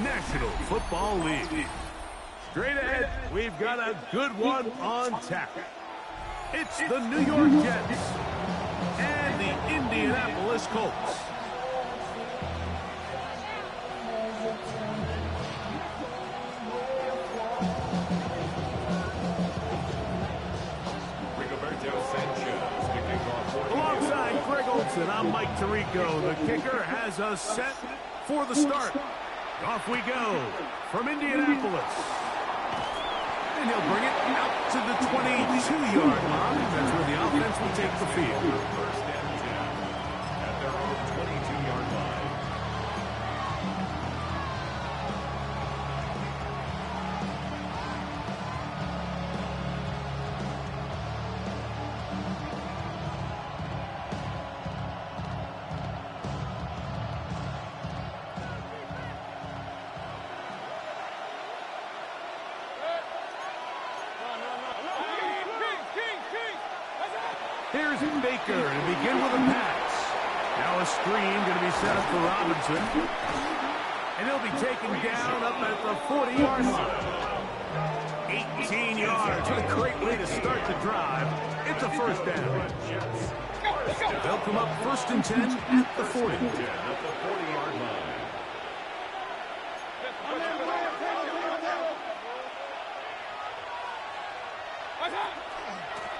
National Football League. Straight ahead, we've got a good one on tap. It's the New York Jets and the Indianapolis Colts. Alongside Greg Olson, I'm Mike Tirico. The kicker has us set for the start. Off we go from Indianapolis. And he'll bring it out to the 22-yard line. That's where the offense will take the field. First and 10 at their own 22-yard line. Here's Baker to begin with a pass. Now a screen going to be set up for Robinson. And he'll be taken down up at the 40-yard line. 18 yards. What a great way to start the drive. It's a first down. They'll come up first and 10 at the 40. At the 40-yard line.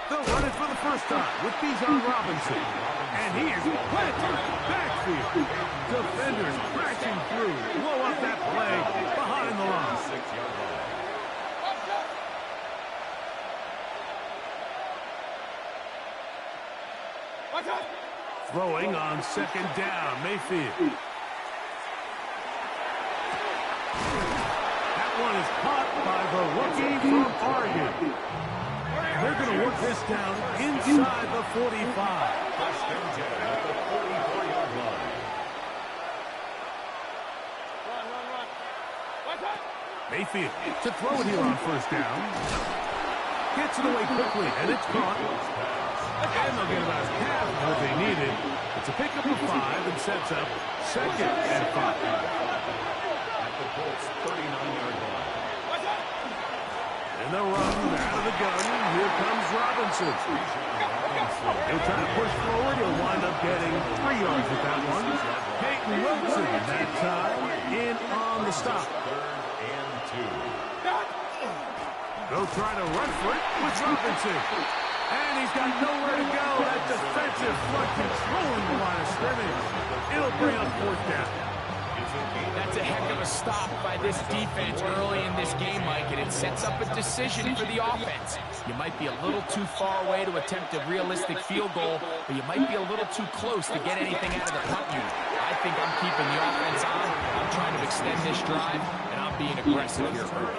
They'll run it for the first time with Bijan Robinson. And he is planted backfield. Defenders crashing through. Blow up that play behind the line. 6-yard line. Throwing on second down, Mayfield. That one is caught by the rookie from Oregon. They're going to work this down inside the 45. First and 10 at the 44-yard line. Mayfield to throw it here on first down. Gets it away quickly, and it's caught. And they'll get about half of what they needed. It's a pickup of 5 and sets up second and 5. At the Colts 39-yard line. And they'll run out of the gun. Here comes Robinson. He'll try to push forward. He'll wind up getting 3 yards with that one. Peyton Wilson that time in on the stop. Third and 2. They'll try to run for it with Robinson. And he's got nowhere to go. That defensive front controlling the line of scrimmage. It'll bring up fourth down. That's a heck of a stop by this defense early in this game, Mike, and it sets up a decision for the offense. You might be a little too far away to attempt a realistic field goal, but you might be a little too close to get anything out of the punt unit. I think I'm keeping the offense on. I'm trying to extend this drive, and I'm being aggressive here early.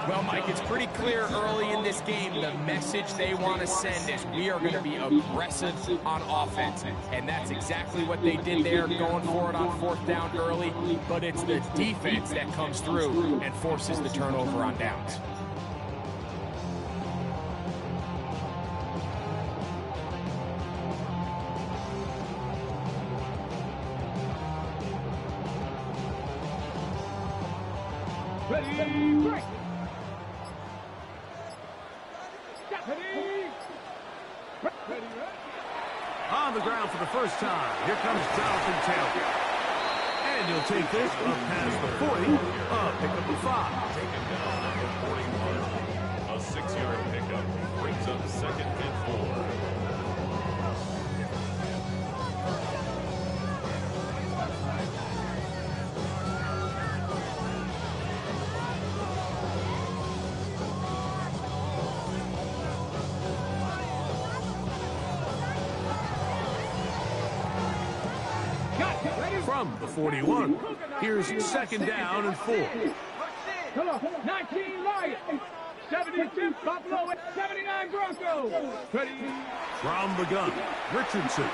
Well, Mike, it's pretty clear early in this game the message they want to send is we are going to be aggressive on offense. And that's exactly what they did there, going for it on fourth down early. But it's the defense that comes through and forces the turnover on downs. Ready, break! On the ground for the first time, here comes Jonathan Taylor. And he'll take this up past the 40, pickup of 5. Taken down at the 41. A 6-yard pickup brings up second and 4. From the 41, here's second down and 4. Come on, 19 Lions, 76 Buffalo, 79 Broncos. Ready? From the gun, Richardson.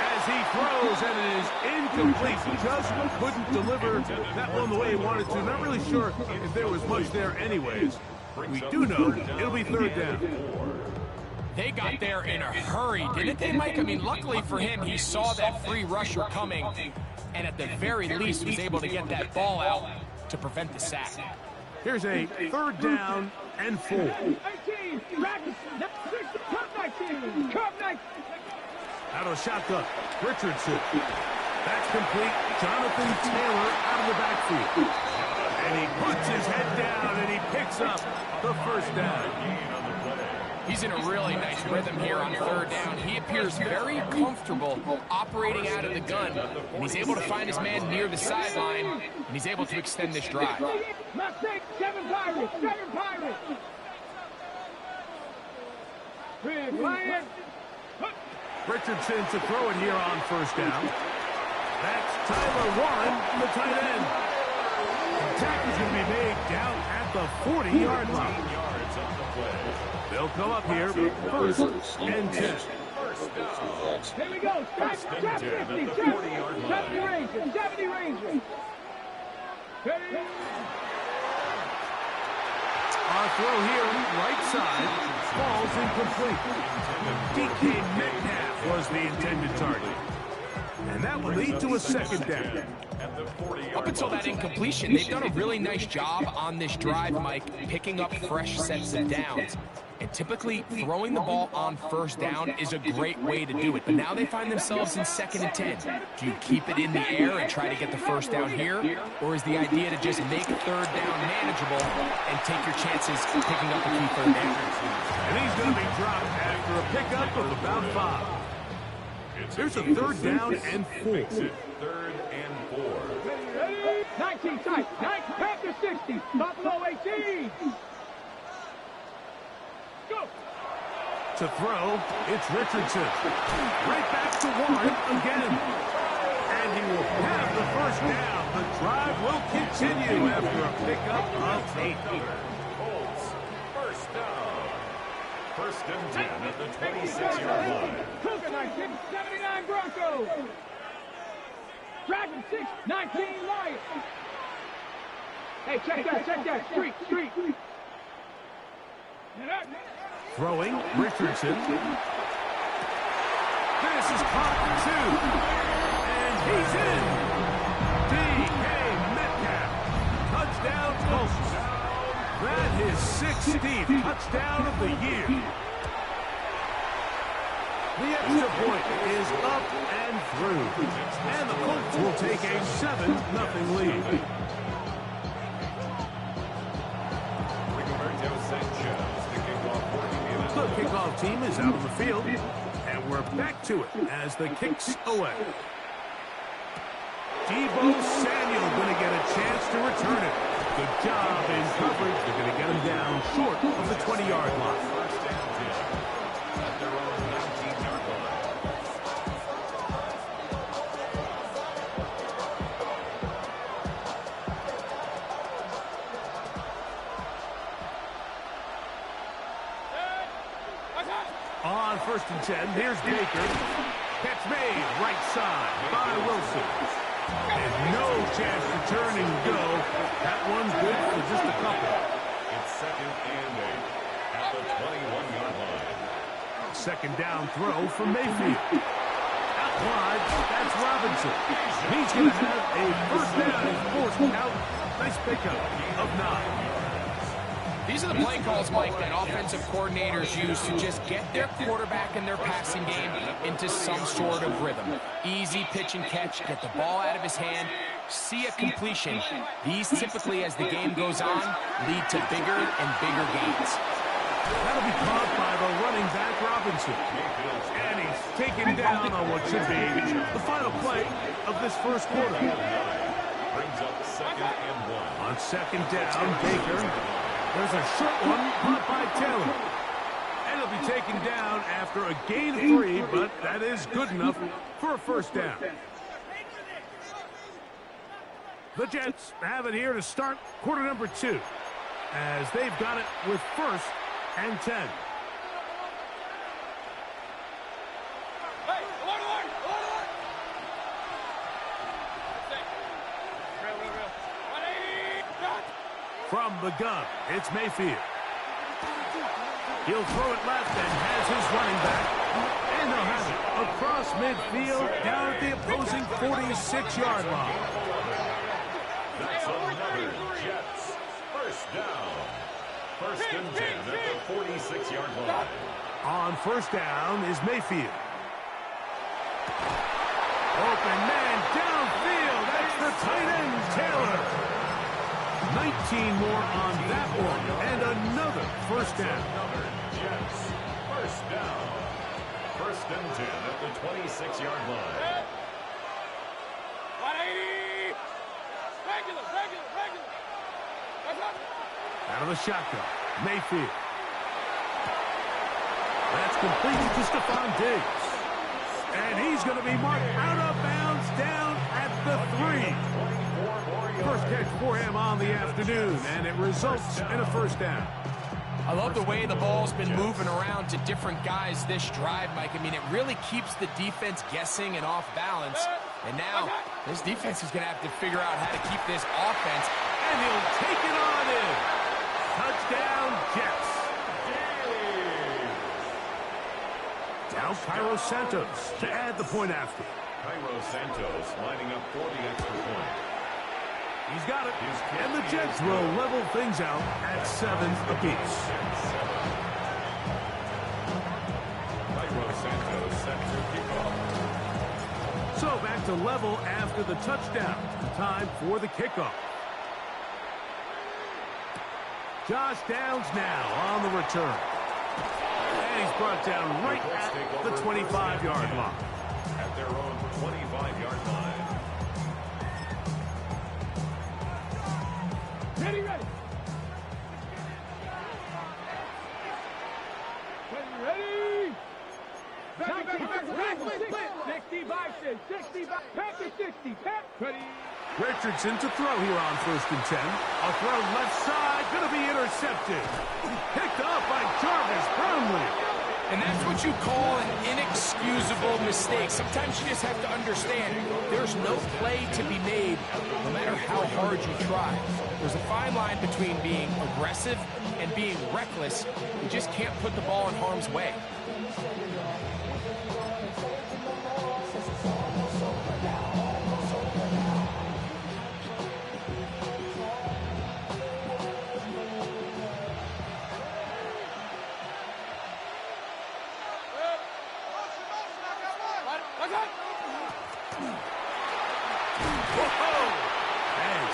As he throws, and it is incomplete. Just couldn't deliver that one the way he wanted to. Not really sure if there was much there anyways. We do know it'll be third down. They got there in a hurry, didn't they, Mike? I mean, luckily for him, he saw that free rusher coming, and at the very least was able to get that ball out to prevent the sack. Here's a 3rd down and 4. 18, practice, come 19, come 19. Out of the shotgun, Richardson. That's complete. Jonathan Taylor out of the backfield. And he puts his head down and he picks up the 1st down. He's in a really nice rhythm here on 3rd down. He appears very comfortable operating out of the gun, and he's able to find his man near the sideline, and he's able to extend this drive. 7 Pirates, 7 Pirates. Richardson to throw it here on 1st down. That's Tyler Warren, the tight end. The tackle's going to be made down at the 40-yard line. They'll come up here, 1st and 10. Here we go. 70 Rangers, 70 Rangers. Our throw here, right side, falls incomplete. DK Metcalf was the intended target. And that will lead to a 2nd down. Up until that incompletion, they've done a really nice job on this drive, Mike, picking up fresh sets of downs. And typically, throwing the ball on 1st down is a great way to do it. But now they find themselves in 2nd and 10. Do you keep it in the air and try to get the 1st down here? Or is the idea to just make 3rd down manageable and take your chances picking up a key 3rd down? And he's going to be dropped after a pickup of about 5. Here's a 3rd down and 4. 3rd and 4. 19 tight, 9, Panther 60, Buffalo 18. Go. To throw, it's Richardson. Right back to Warren again. And he will have the 1st down. The drive will continue after a pickup of 8. Colts, 1st down. 1st and 10 at the 26-yard line. Cougar 19, 79 Broncos. Dragon 6, 19 Lions. Hey, check that. Street. Throwing, Richardson. This is caught 2. And he's in. DK Metcalf. Touchdown, Colts. That is 16th touchdown of the year. The extra point is up and through. And the Colts will take a 7-0 lead. The kickoff team is out on the field, and we're back to it as the kick's away. Deebo Samuel going to get a chance to return it. Good job in coverage. They're going to get him down short of the 20-yard line. On 1st and 10, here's Baker. Catch made, right side by Wilson. And no chance to turn and go. That one's good for just a couple. It's 2nd and 8 at the 21-yard line. 2nd down throw for Mayfield. Out wide, that's Robinson. He's going to have a 1st down and forced out. Nice pickup of 9. These are the play calls, Mike, that offensive coordinators use to just get their quarterback and their passing game into some sort of rhythm. Easy pitch and catch, get the ball out of his hand, see a completion. These typically, as the game goes on, lead to bigger and bigger gains. That'll be caught by the running back, Robinson. And he's taken down on what should be the final play of this 1st quarter. Brings up 2nd and 1. On 2nd down, Baker. There's a short one caught by Taylor. And he'll be taken down after a gain of 3, but that is good enough for a 1st down. The Jets have it here to start quarter number 2, as they've got it with 1st and 10. From the gun, it's Mayfield. He'll throw it left and has his running back. And And they'll have it across midfield, down at the opposing 46-yard line. That's another Jets first down. First and 10 at the 46-yard line. On first down is Mayfield. Open man downfield. That's the tight end, Taylor. 19 more on that one. And another first down. Another Jets first down. First and 10 at the 26-yard line. 180. Regular. Out of the shotgun, Mayfield. That's complete to Stephon Diggs. And he's going to be marked out of bounds down at the 3. First catch for him on the afternoon, and it results in a first down. I love the way the ball's been moving around to different guys this drive, Mike. I mean, it really keeps the defense guessing and off balance. And now, this defense is going to have to figure out how to keep this offense. And he'll take it on in. Touchdown, Jets. Now Cairo Santos to add the point after. Cairo Santos lining up for the extra point. He's got it. And the Jets will level things out at 7 apiece. Cairo Santos set to kick off. So back to level after the touchdown. Time for the kickoff. Josh Downs now on the return. And he's brought down right at the 25-yard line. At their own 25-yard line. Ready. Back. 65. Pack to 60. Ready. Richardson to throw here on first and 10. A throw left side, going to be intercepted. Picked up by Jarvis Brownlee. And that's what you call an inexcusable mistake. Sometimes you just have to understand there's no play to be made no matter how hard you try. There's a fine line between being aggressive and being reckless. You just can't put the ball in harm's way.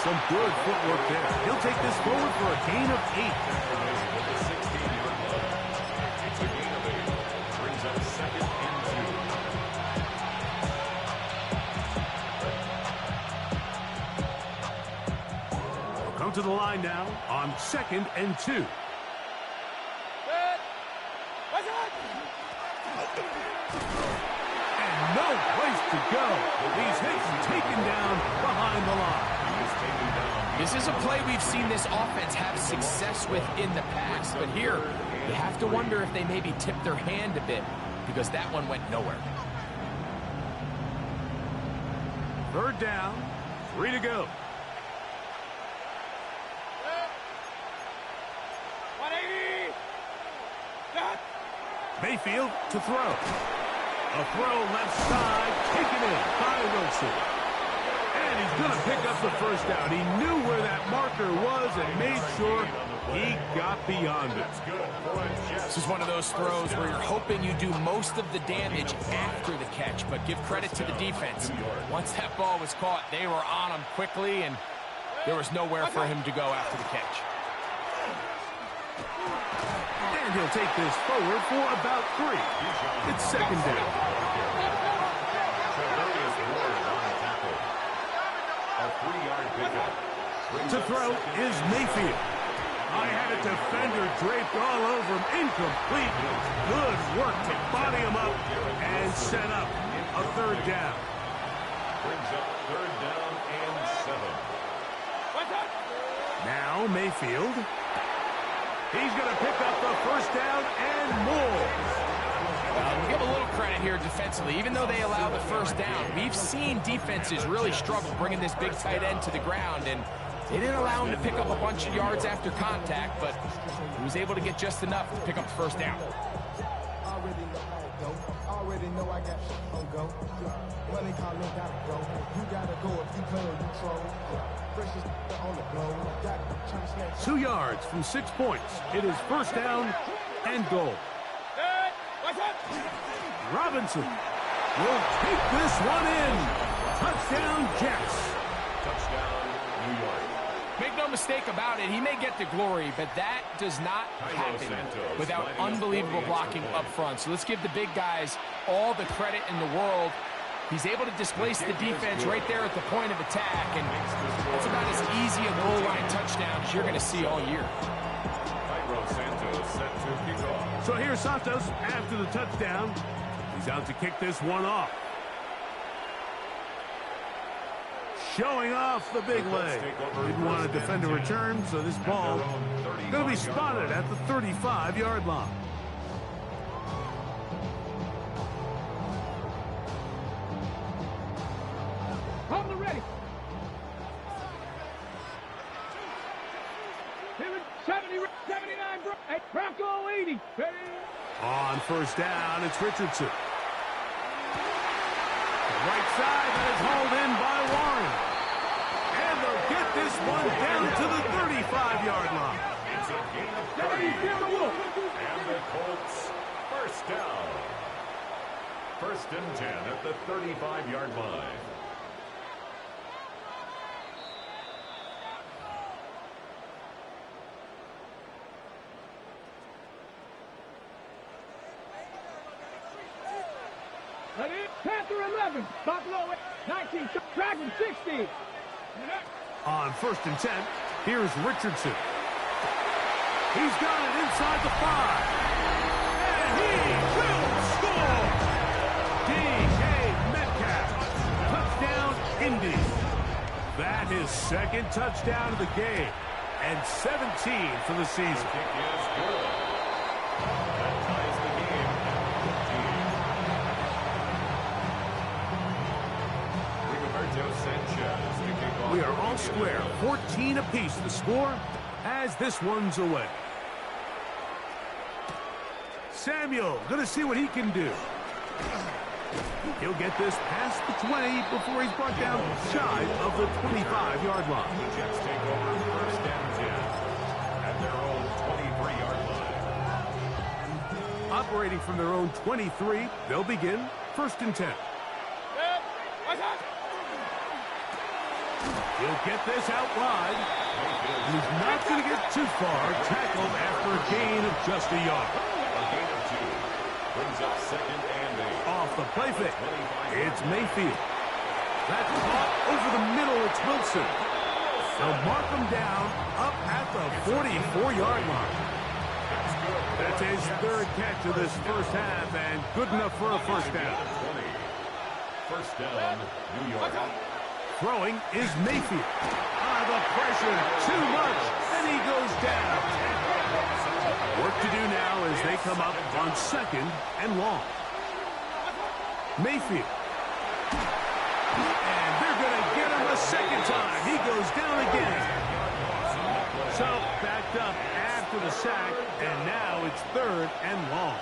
Some good footwork there. He'll take this forward for a gain of 8. At the 16-yard line. It's a gain of 8. Brings up second and 2. We'll come to the line now on second and 2. And no place to go. He's hit and taken down behind the line. This is a play we've seen this offense have success with in the past, but here you have to wonder if they maybe tipped their hand a bit because that one went nowhere. Third down, 3 to go. 180. Mayfield to throw. A throw left side, taken in by Wilson. And he's going to pick up the first down. He knew where that marker was and made sure he got beyond it. This is one of those throws where you're hoping you do most of the damage after the catch, but give credit to the defense. Once that ball was caught, they were on him quickly, and there was nowhere for him to go after the catch. And he'll take this forward for about 3. It's second down. To throw is Mayfield. I had a defender draped all over him. Incomplete. Good work to body him up and set up a third down. Brings up third down and 7. Now Mayfield. He's going to pick up the first down and more. We'll give a little credit here defensively. Even though they allow the first down, we've seen defenses really struggle bringing this big tight end to the ground, and they didn't allow him to pick up a bunch of yards after contact, but he was able to get just enough to pick up the first down. go. Already know I got on go. Money calling, gotta go. You gotta go if you play or you troll. Precious on the blow. Got trying to snatch. 2 yards from 6 points. It is first down and goal. Robinson will take this one in. Touchdown, Jets. Touchdown, New York. Make no mistake about it, he may get the glory, but that does not happen without unbelievable blocking up front. So let's give the big guys all the credit in the world. He's able to displace the defense right there at the point of attack, and it's about as easy a goal line touchdown as you're going to see all year. So here's Santos after the touchdown. He's out to kick this one off. Showing off the big leg. Didn't want to defend a return, so this ball going to be spotted at the 35-yard line. Hold the ready. Here is 79, Bronco 80. On first down, it's Richardson. Right side, that is hauled in by Warren. And they'll get this one down to the 35-yard line. It's a gain of 30. And the Colts, first down. First and 10 at the 35-yard line. Panther 11, Buffalo 19, Dragon 60. On first and 10, here's Richardson. He's got it inside the 5. And he will score! D.K. Metcalf. Touchdown, Indy. That is second touchdown of the game. And 17 for the season. Kick is good. That ties the game at 14. We are all square, 14 apiece the score as this one's away. Samuel gonna see what he can do. He'll get this past the 20 before he's brought down shy of the 25-yard line. The Jets take over first and 10 at their own 23-yard line. Operating from their own 23, they'll begin first and 10. He'll get this out wide. He's not going to get too far. Tackled after a gain of just a yard. A gain of 2 brings up second and 8. Off the play fake. It's Mayfield. That's caught over the middle. It's Wilson. They'll mark him down up at the 44-yard line. That's his third catch of this first half, and good enough for a first down. First down, New York. Throwing is Mayfield. The pressure, too much, and he goes down. Work to do now as they come up on second and long. Mayfield. And they're going to get him a second time. He goes down again. So, backed up after the sack, and now it's third and long.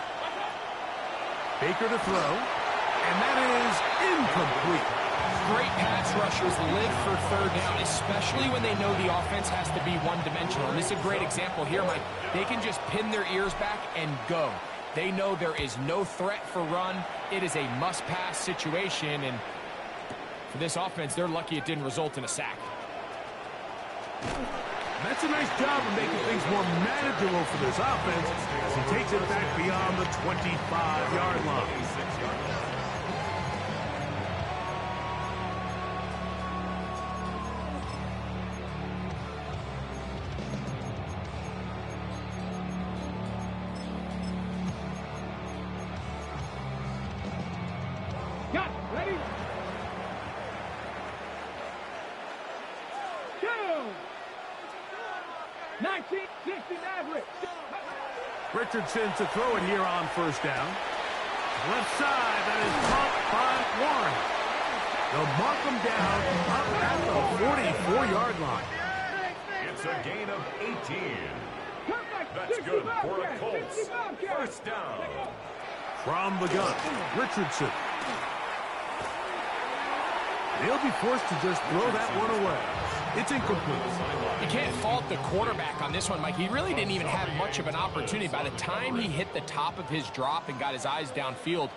Baker to throw, and that is incomplete. Great pass rushers live for third down, especially when they know the offense has to be one-dimensional. And this is a great example here, Mike. They can just pin their ears back and go. They know there is no threat for run. It is a must-pass situation, and for this offense, they're lucky it didn't result in a sack. That's a nice job of making things more manageable for this offense as he takes it back beyond the 25-yard line. Got it. Ready? Go! 1969 Richardson to throw it here on first down. Left side, that is caught by Warren. They'll mark him down up at the 44-yard line. It's a gain of 18. Perfect. That's good for the Colts. First down. From the gun, Richardson. He'll be forced to just throw that one away. It's incomplete. You can't fault the quarterback on this one, Mike. He really didn't even have much of an opportunity. By the time he hit the top of his drop and got his eyes downfield,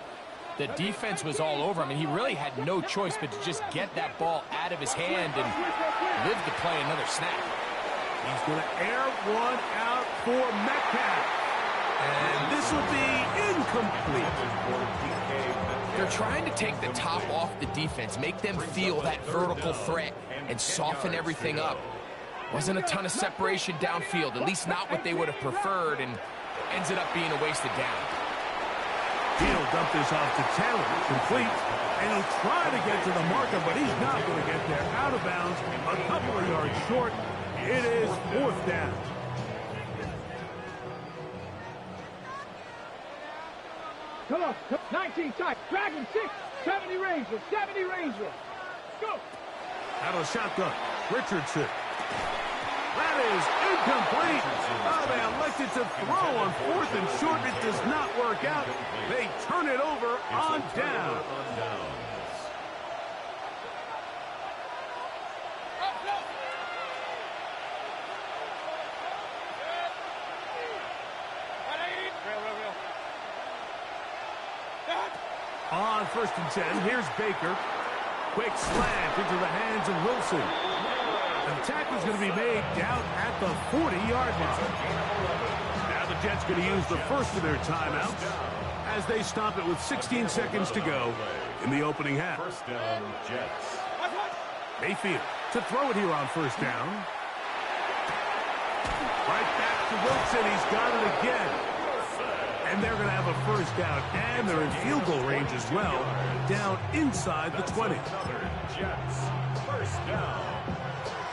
the defense was all over him, and he really had no choice but to just get that ball out of his hand and live to play another snap. He's going to air one out for Metcalf. And this will be incomplete. They're trying to take the top off the defense, make them feel that vertical threat, and soften everything up. Wasn't a ton of separation downfield, at least not what they would have preferred, and ends it up being a wasted down. He'll dump this off to Taylor, complete, and he'll try to get to the marker, but he's not going to get there. Out of bounds, a couple of yards short. It is 4th down. Come on, 19 tight. Dragon 6, 70 Ranger, 70 Ranger. Go. Out of the shotgun, Richardson. That is incomplete. Oh, they elected to throw on 4th and short. It does not work out. They turn it over on down. On 1st and 10, here's Baker. Quick slant into the hands of Wilson. The tackle's going to be made down at the 40-yard line. Now the Jets going to use the first of their timeouts as they stop it with 16 seconds to go in the opening half. First down, Jets. Mayfield to throw it here on 1st down. Right back to Wilson. He's got it again. And they're going to have a 1st down, and they're in field goal range as well, down inside the 20. Jets, 1st down.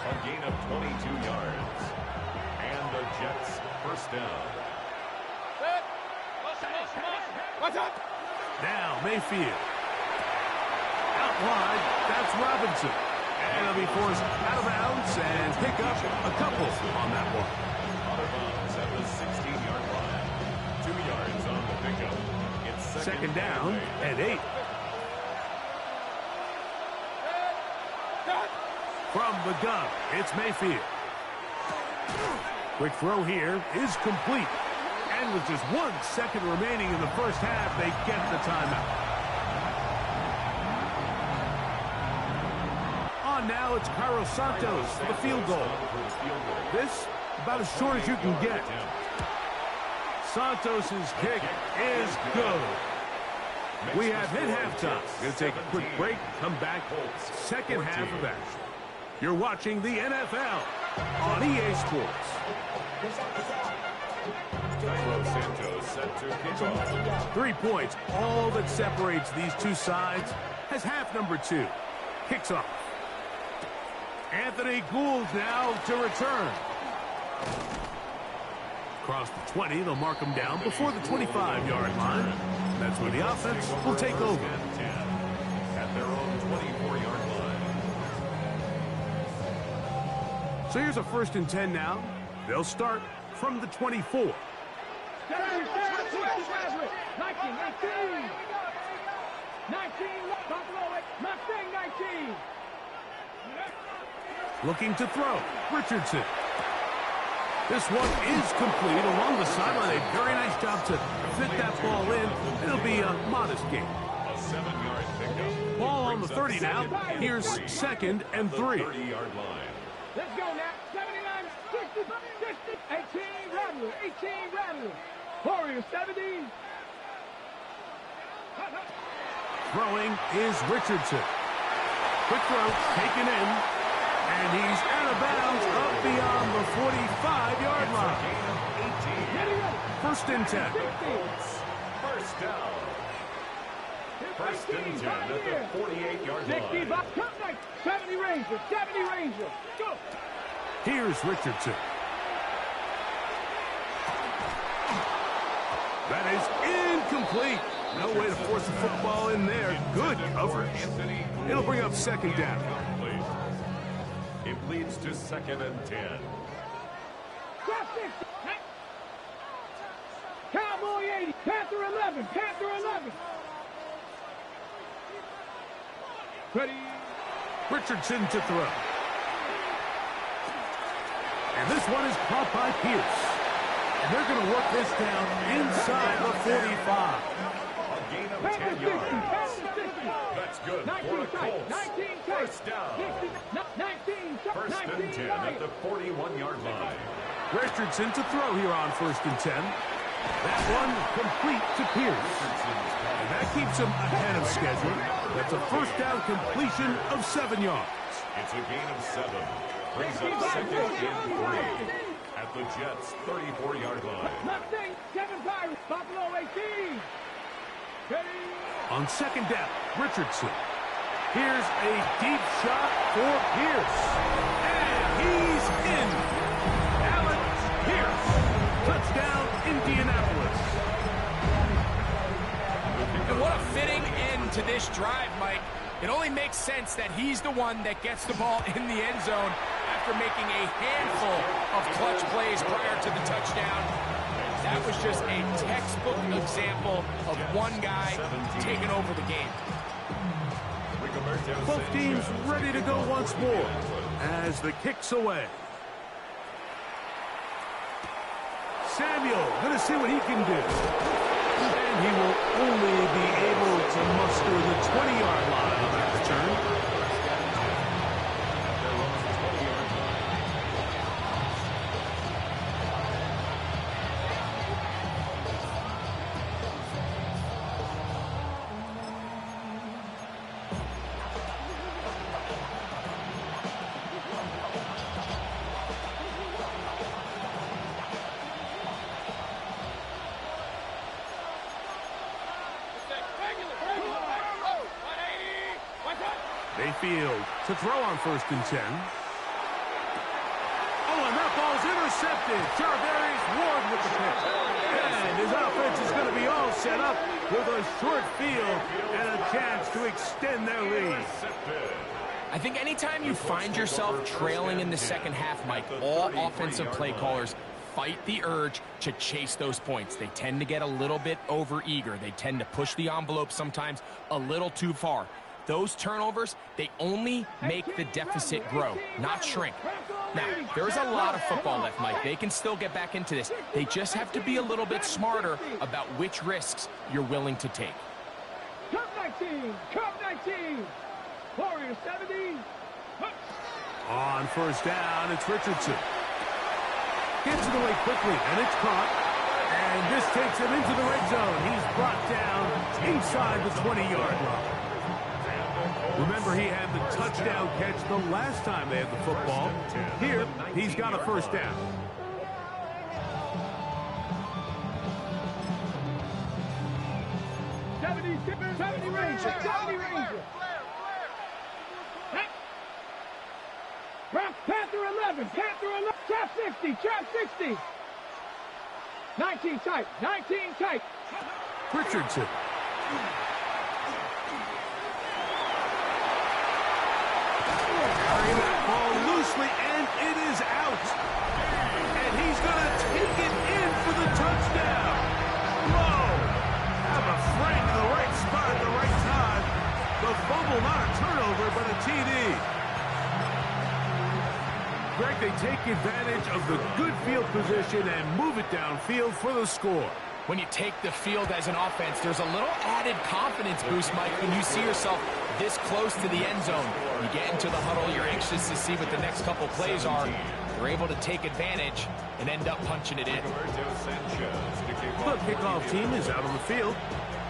A gain of 22 yards. And the Jets, 1st down. What's up? Now Mayfield. Out wide, that's Robinson. And he'll be forced out of bounds and pick up a couple on that one. Out of bounds at the 16-yard line. 2 yards on the pickup. It's Second down and 8. From the gun, it's Mayfield. Quick throw here is complete. And with just 1 second remaining in the first half, they get the timeout. On now, it's Cairo Santos for the field goal. This, about as short as you can get. Santos' kick is good. We have hit halftime. Going to take a quick break, come back, second half of action. You're watching the NFL on EA Sports. Cairo Santos set to kick off. 3 points, all that separates these two sides, as half number 2 kicks off. Anthony Gould now to return. Across the 20, they'll mark him down before the 25-yard line. That's where the offense will take over. At their own 24-yard line. So here's a 1st and 10 now. They'll start from the 24. 19, 19. Mustang 19. Looking to throw, Richardson. This one is complete along the sideline. A very nice job to fit that ball in. It'll be a modest gain. A 7-yard pickup. Ball on the 30 now. Here's 2nd and 3. 30-yard line. Let's go now. 79, 60, 60, 18, Rattler, 18, Rattler. Warrior 70. Throwing is Richardson. Quick throw, taken in. And he's out of bounds up beyond the 45-yard line. 1st and 10. 1st down. 1st and 10 at the 48-yard 60, line. 70 Ranger, 70 Ranger. Go. Here's Richardson. That is incomplete. No way to force the football in there. Good coverage. It'll bring up 2nd down. It leads to 2nd and 10. Come Cowboy 80. Panther 11. Panther 11. Ready. Richardson to throw. And this one is caught by Pierce. And they're going to work this down inside the 45. A gain of 10 yards. That's good for the Colts. First down. First and 10 at the 41-yard line. Richardson to throw here on 1st and 10. That one complete to Pierce. And that keeps him ahead of schedule. That's a first down completion of 7 yards. It's a gain of 7. Brings up 2nd and 3 at the Jets' 34-yard line. Mustang 7 Pirates. Buffalo 18. Ready. On 2nd down, Richardson. Here's a deep shot for Pierce. And he's in. Alex Pierce. Touchdown, Indianapolis. And what a fitting end to this drive, Mike. It only makes sense that he's the one that gets the ball in the end zone after making a handful of clutch plays prior to the touchdown. That was just a textbook example of one guy taking over the game. Both teams ready to go once more as the kick's away. Samuel going to see what he can do. And he will only be able to muster the 20-yard line on that return. Mayfield to throw on 1st and 10. Oh, and that ball's intercepted. Jarvarius Ward with the pick. And his offense is going to be all set up with a short field and a chance to extend their lead. I think anytime you find yourself trailing in the second half, Mike, all offensive play callers fight the urge to chase those points. They tend to get a little bit overeager. They tend to push the envelope sometimes a little too far. Those turnovers, they only make the deficit grow, not shrink. Now, there's a lot of football left, Mike. They can still get back into this. They just have to be a little bit smarter about which risks you're willing to take. Cup 19. Cup 19. Warriors 70. On 1st down, it's Richardson. Gets it away quickly, and it's caught. And this takes him into the red zone. He's brought down inside the 20-yard line. Remember, he had the touchdown catch the last time they had the football. Here, he's got a first down. Seventy Ranger. Panther 11. Panther 11. Trap 60. Trap 60. 19 tight. 19 tight. Richardson. Carrying that ball loosely, and it is out. And he's going to take it in for the touchdown. Whoa! Have a friend in the right spot at the right time. The fumble, not a turnover, but a TD. Greg, they take advantage of the good field position and move it downfield for the score. When you take the field as an offense, there's a little added confidence boost, Mike, when you see yourself this close to the end zone. You get into the huddle, you're anxious to see what the next couple plays are. You're able to take advantage and end up punching it in. The kickoff team is out on the field,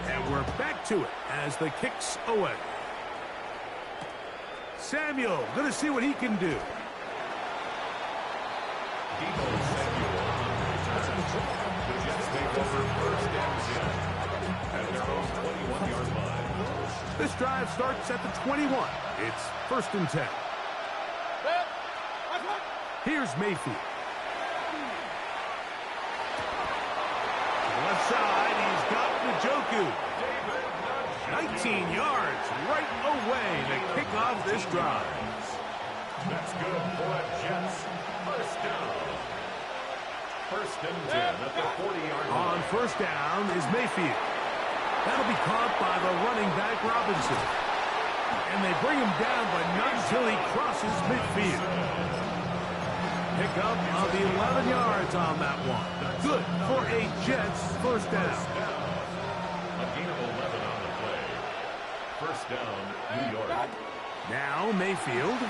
and we're back to it as the kick's away. Samuel, going to see what he can do. This drive starts at the 21. It's 1st and 10. Here's Mayfield. To the left side, he's got Njoku. 19 yards right away to kick off this drive. That's good for the Jets. First down. First and 10 at the 40-yard line. On first down is Mayfield. That'll be caught by the running back Robinson. And they bring him down, but not until he crosses midfield. Pickup of the 11 yards on that one. Good for a Jets first down. A gain of 11 on the play. First down, New York. Now Mayfield.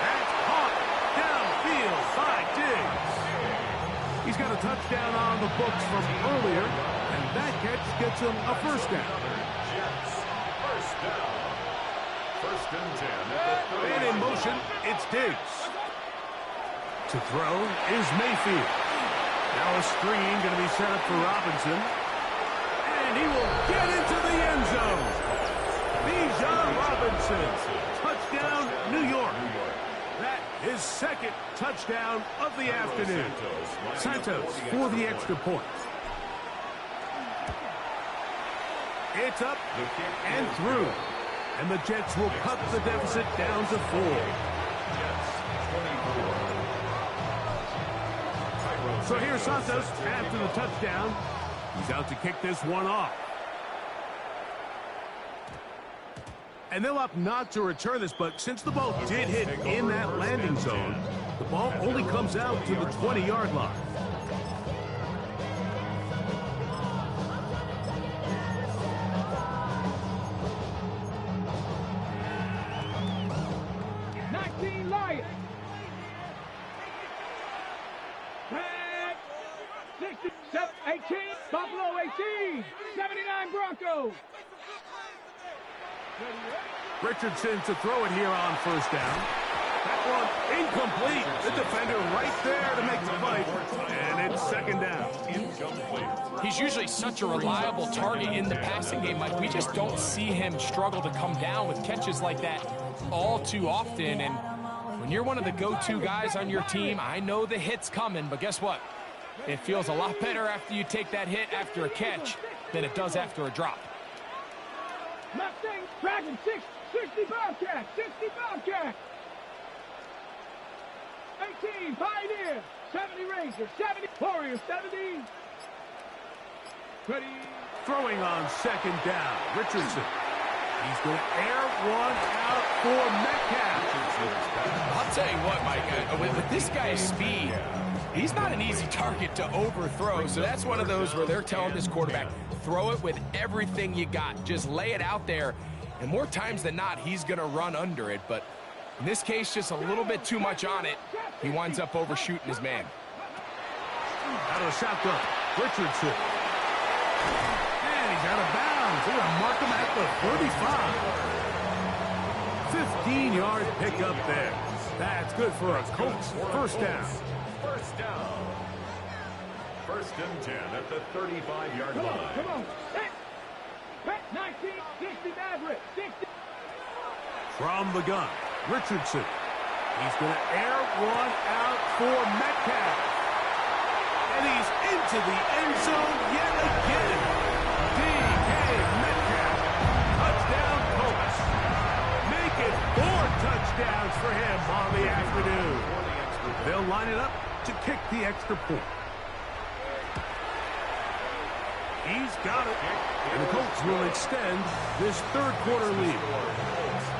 That's caught downfield by Diggs. He's got a touchdown on the books from earlier, and that catch gets him a first down. Jets, first down. First and 10 at the 30. And in motion, it's Diggs. To throw is Mayfield. Now a screen going to be set up for Robinson. And he will get into the end zone. Bijan Robinson. Touchdown, New York. That is second touchdown of the afternoon. Santos for the extra point. It's up and through. And the Jets will cut the deficit down to 4. So here's Santos after the touchdown. He's out to kick this one off. And they'll opt not to return this, but since the ball did hit in that landing zone, the ball only comes out to the 20-yard line. Lions. 67, 18, Buffalo 18, 79 Broncos. Richardson to throw it here on first down. That one incomplete. The defender right there to make the play. And it's second down. Incomplete. He's usually such a reliable target in the passing game, Mike. We just don't see him struggle to come down with catches like that all too often. And when you're one of the go-to guys on your team, I know the hit's coming, but guess what? It feels a lot better after you take that hit after a catch than it does after a drop. Mustang, Dragon, 60 Bobcat, 60 Bobcat. 18, Pioneer, 70 Ranger, 70 Warrior, 70. Ready. Throwing on second down, Richardson. He's going to air one out for Metcalf. I'll tell you what, Mike, with this guy's speed, he's not an easy target to overthrow. So that's one of those where they're telling this quarterback, throw it with everything you got. Just lay it out there. And more times than not, he's going to run under it. But in this case, just a little bit too much on it. He winds up overshooting his man. Out of the shotgun, Richardson. And he's out of bounds. They're going to mark him at the 35. 15-yard pickup there. That's good for a Colts first down. First down. First and 10 at the 35-yard line. Come on. 19, 60 Maverick, 60. From the gun, Richardson. He's going to air one out for Metcalf. And he's into the end zone yet again. D.K. Metcalf. Touchdown, Colts. Make it 4 touchdowns for him on the afternoon. They'll line it up to kick the extra point. He's got it. And the Colts will extend this third quarter lead.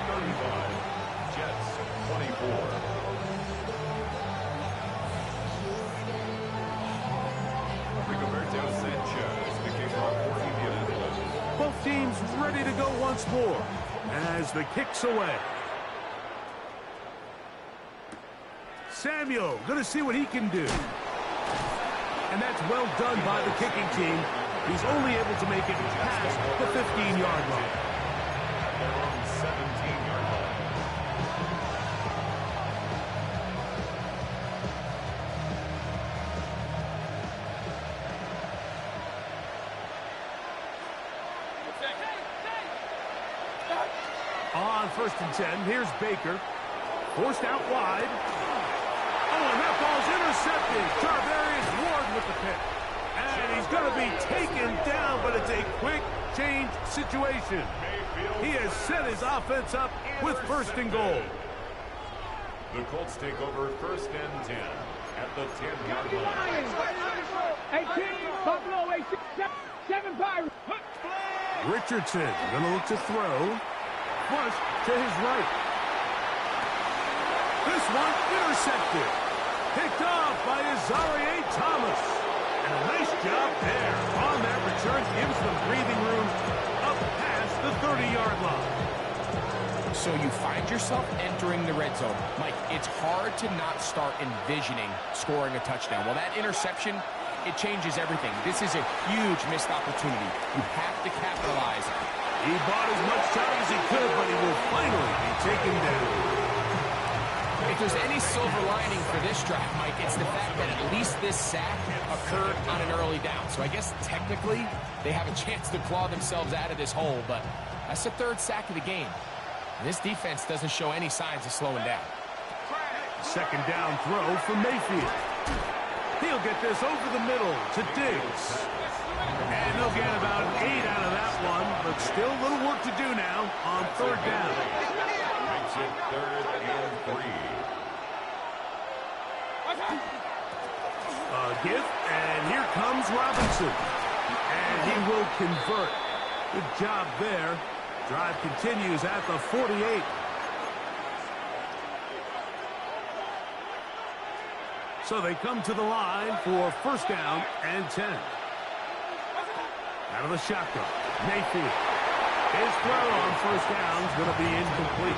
35, Jets 24. Rigoberto Sanchez, the kickoff for Indianapolis. Both teams ready to go once more as the kick's away. Samuel going to see what he can do. And that's well done by the kicking team. He's only able to make it past the 15-yard line. They're on 17-yard line. On first and 10, here's Baker. Forced out wide. Oh, and that ball's intercepted. Tarvarius Ward with the pick. And he's going to be taken down, but it's a quick change situation. He has set his offense up with first and goal. The Colts take over 1st and 10 at the 10-yard line. 18, Buffalo, 7 Pirates. Richardson going to look to throw. Flush to his right. This one intercepted. Picked off by Azareye'h Thomas. And a nice job there. On that return, gives them breathing room up past the 30-yard line. So you find yourself entering the red zone. Mike, it's hard to not start envisioning scoring a touchdown. Well, that interception, it changes everything. This is a huge missed opportunity. You have to capitalize. He bought as much time as he could, but he will finally be taken down. If there's any silver lining for this drive, Mike, it's the fact that at least this sack occurred on an early down. So I guess technically they have a chance to claw themselves out of this hole, but that's the 3rd sack of the game. And this defense doesn't show any signs of slowing down. 2nd down throw for Mayfield. He'll get this over the middle to Diggs. And they'll get about 8 out of that one, but still a little work to do now on 3rd down. Makes it 3rd and 3. A gift, and here comes Robinson. And he will convert. Good job there. Drive continues at the 48. So they come to the line for 1st down and 10. Out of the shotgun, Mayfield. His throw on 1st down is going to be incomplete.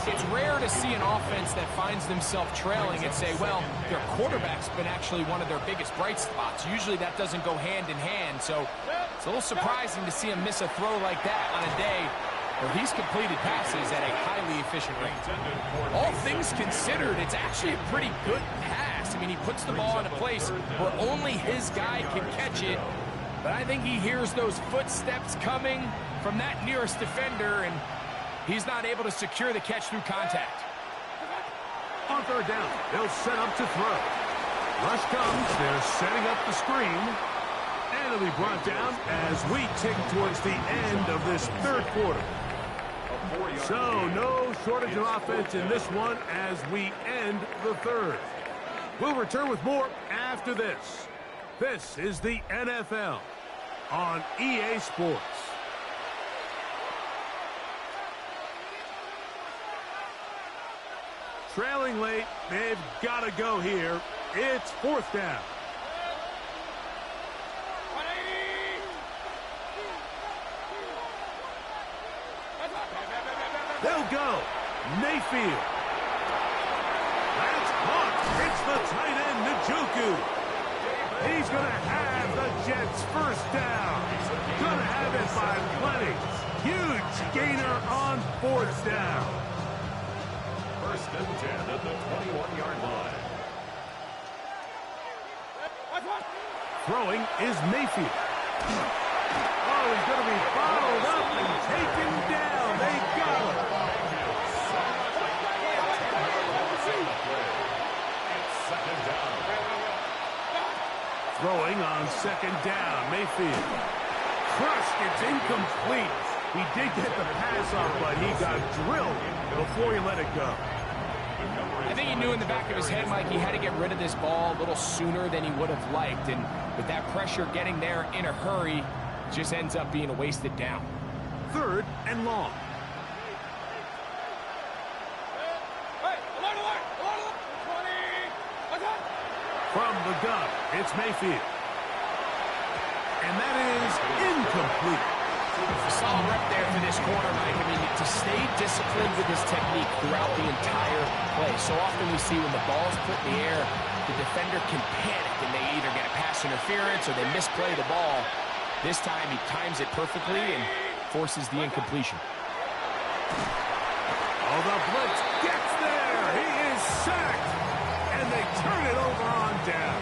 It's rare to see an offense that finds themselves trailing and say, well, their quarterback's been actually one of their biggest bright spots. Usually that doesn't go hand in hand, so it's a little surprising to see him miss a throw like that on a day where he's completed passes at a highly efficient rate. All things considered, it's actually a pretty good pass. I mean, he puts the ball in a place where only his guy can catch it, but I think he hears those footsteps coming from that nearest defender, and he's not able to secure the catch through contact. On 3rd down, they'll set up to throw. Rush comes, they're setting up the screen, and it'll be brought down as we tick towards the end of this 3rd quarter. So no shortage of offense in this one as we end the 3rd. We'll return with more after this. This is the NFL on EA Sports. Trailing late, they've got to go here. It's 4th down. They'll go. Mayfield. That's caught. It's the tight end, Njoku. He's going to have the Jets' 1st down. Going to have it by plenty. Huge gainer on 4th down. 1st and 10 at the 21-yard line. Throwing is Mayfield. Oh, he's going to be followed up and taken down. They got him. It's 2nd down. Throwing on 2nd down, Mayfield. Crushed, it's incomplete. He did get the pass off, but he got drilled before he let it go. I think he knew in the back of his head, Mike, he had to get rid of this ball a little sooner than he would have liked. And with that pressure getting there in a hurry, it just ends up being a wasted down. 3rd and long. From the gun, it's Mayfield. And that is incomplete. A solid rep there for this corner, Mike. I mean, to stay disciplined with his technique throughout the entire play. So often we see when the ball's put in the air, the defender can panic and they either get a pass interference or they misplay the ball. This time he times it perfectly and forces the incompletion. Oh, the blitz gets there. He is sacked. And they turn it over on down.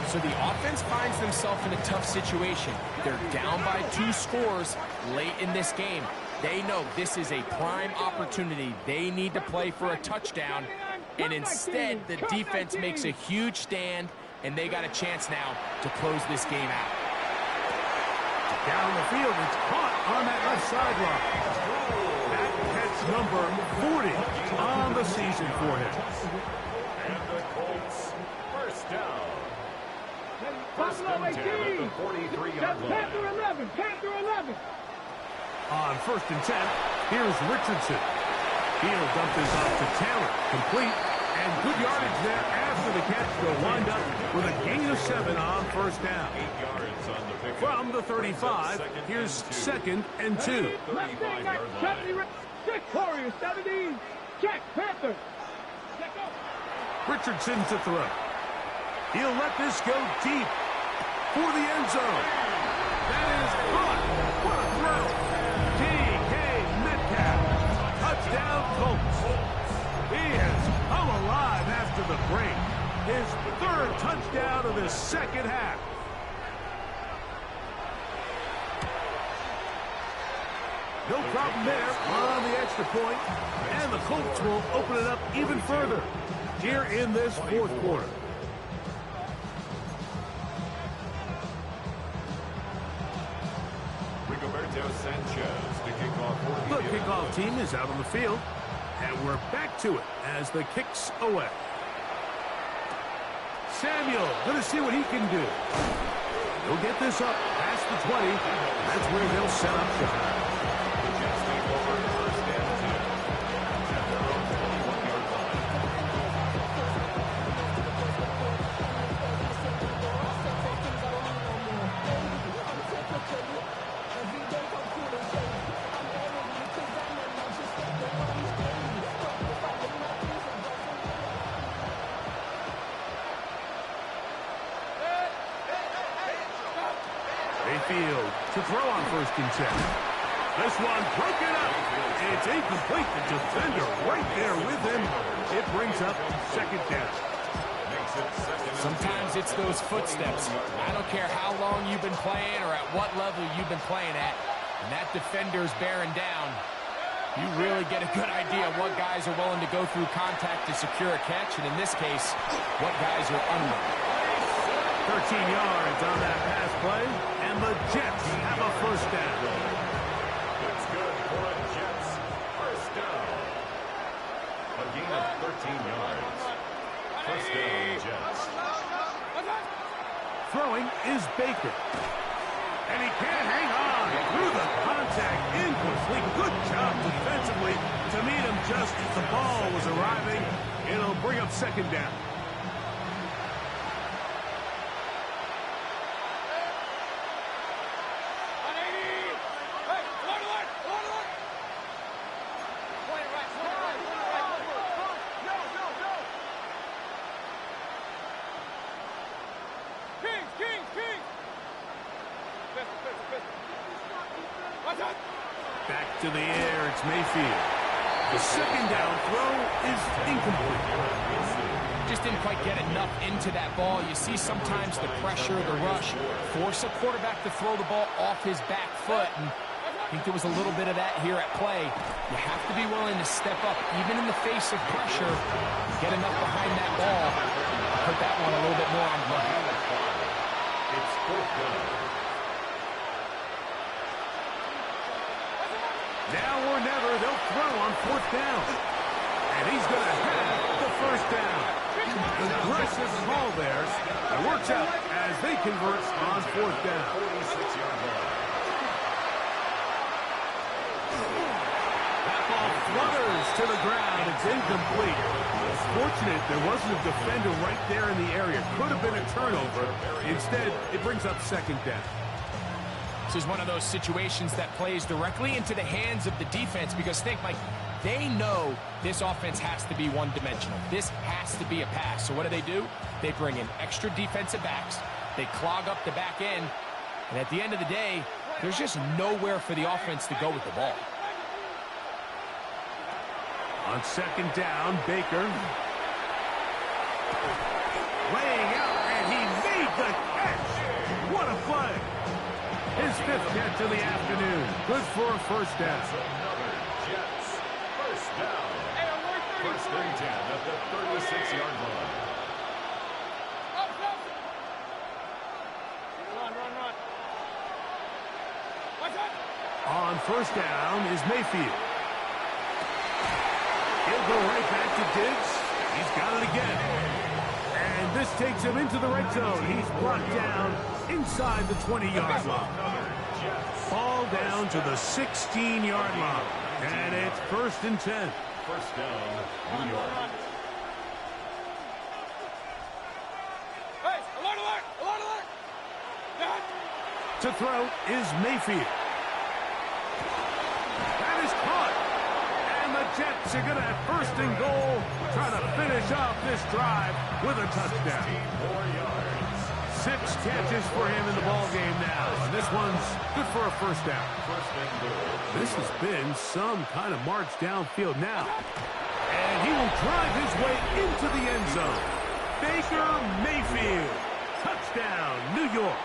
So the offense finds themselves in a tough situation. They're down by 2 scores late in this game. They know this is a prime opportunity. They need to play for a touchdown. And instead, the defense makes a huge stand, and they got a chance now to close this game out. Down the field, it's caught on that left sideline. That catch That's number 40 on the season for him. And the Colts, first down. First Buffalo and 10 at the 18. 43-yard line. Panther 11. Panther 11. On first and 10, here's Richardson. He'll dump this off to Taylor. Complete. And good yardage there after the catch. They'll wind up with a gain of 7 on first down. 8 yards on the pick. From the 35, here's second and 2. 35-yard line. Warriors 17. Check. Panther. Richardson to throw. He'll let this go deep for the end zone. That is caught. What a throw. DK Metcalf. Touchdown Colts. He has come alive after the break. His third touchdown of the second half. No problem there on the extra point, and the Colts will open it up even further here in this fourth quarter. Rigoberto Sanchez to kick off for The kickoff team is out on the field, and we're back to it as the kick's away. Samuel, going to see what he can do. He'll get this up past the 20. That's where they'll set up shop. Mayfield to throw on first and 10. This one broken up. It's incomplete. The defender right there with him. It brings up second down. Sometimes it's those footsteps. I don't care how long you've been playing or at what level you've been playing at. And that defender's bearing down. You really get a good idea of what guys are willing to go through contact to secure a catch. And in this case, what guys are unwilling. 13 yards on that pass play, and the Jets have a first down. That's good for a Jets first down. A gain of 13 yards. First down, Jets. Throwing is Baker. And he can't hang on through the contact. Incomplete. Good job defensively to meet him just as the ball was arriving. It'll bring up second down. Back to the air, it's Mayfield. The second down throw is incomplete. Just didn't quite get enough into that ball. You see sometimes the pressure, the rush, force a quarterback to throw the ball off his back foot. And I think there was a little bit of that here at play. You have to be willing to step up, even in the face of pressure, get enough behind that ball, put that one a little bit more on the run. It's fourth down. Now or never, they'll throw on fourth down. And he's going to have the first down. An aggressive call there. It works out as they convert on fourth down. 46-yard line. That ball flutters to the ground. It's incomplete. It's fortunate there wasn't a defender right there in the area. Could have been a turnover. Instead, it brings up second down. This is one of those situations that plays directly into the hands of the defense because think, Mike, they know this offense has to be one-dimensional. This has to be a pass. So what do? They bring in extra defensive backs. They clog up the back end. And at the end of the day, there's just nowhere for the offense to go with the ball. On second down, Baker. Laying out, and he made the catch. What a play. His fifth catch of the afternoon. Good for a first down. Another Jets first down. First and 10 at the 36-yard line. On first down is Mayfield. They'll go right back to Diggs. He's got it again. And this takes him into the red zone. He's brought down inside the 20-yard line. Ball down to the 16-yard line. And it's 1st and 10. First down, New York. Hey, alert, alert, alert, alert. To throw is Mayfield. That is caught. And the Jets are going to have 1st and goal, trying to finish off this drive with a touchdown. 4 yards. 6 catches for him in the ball game now. And this one's good for a 1st down. First and goal. This has been some kind of march downfield now. And he will drive his way into the end zone. Baker Mayfield. Touchdown, New York.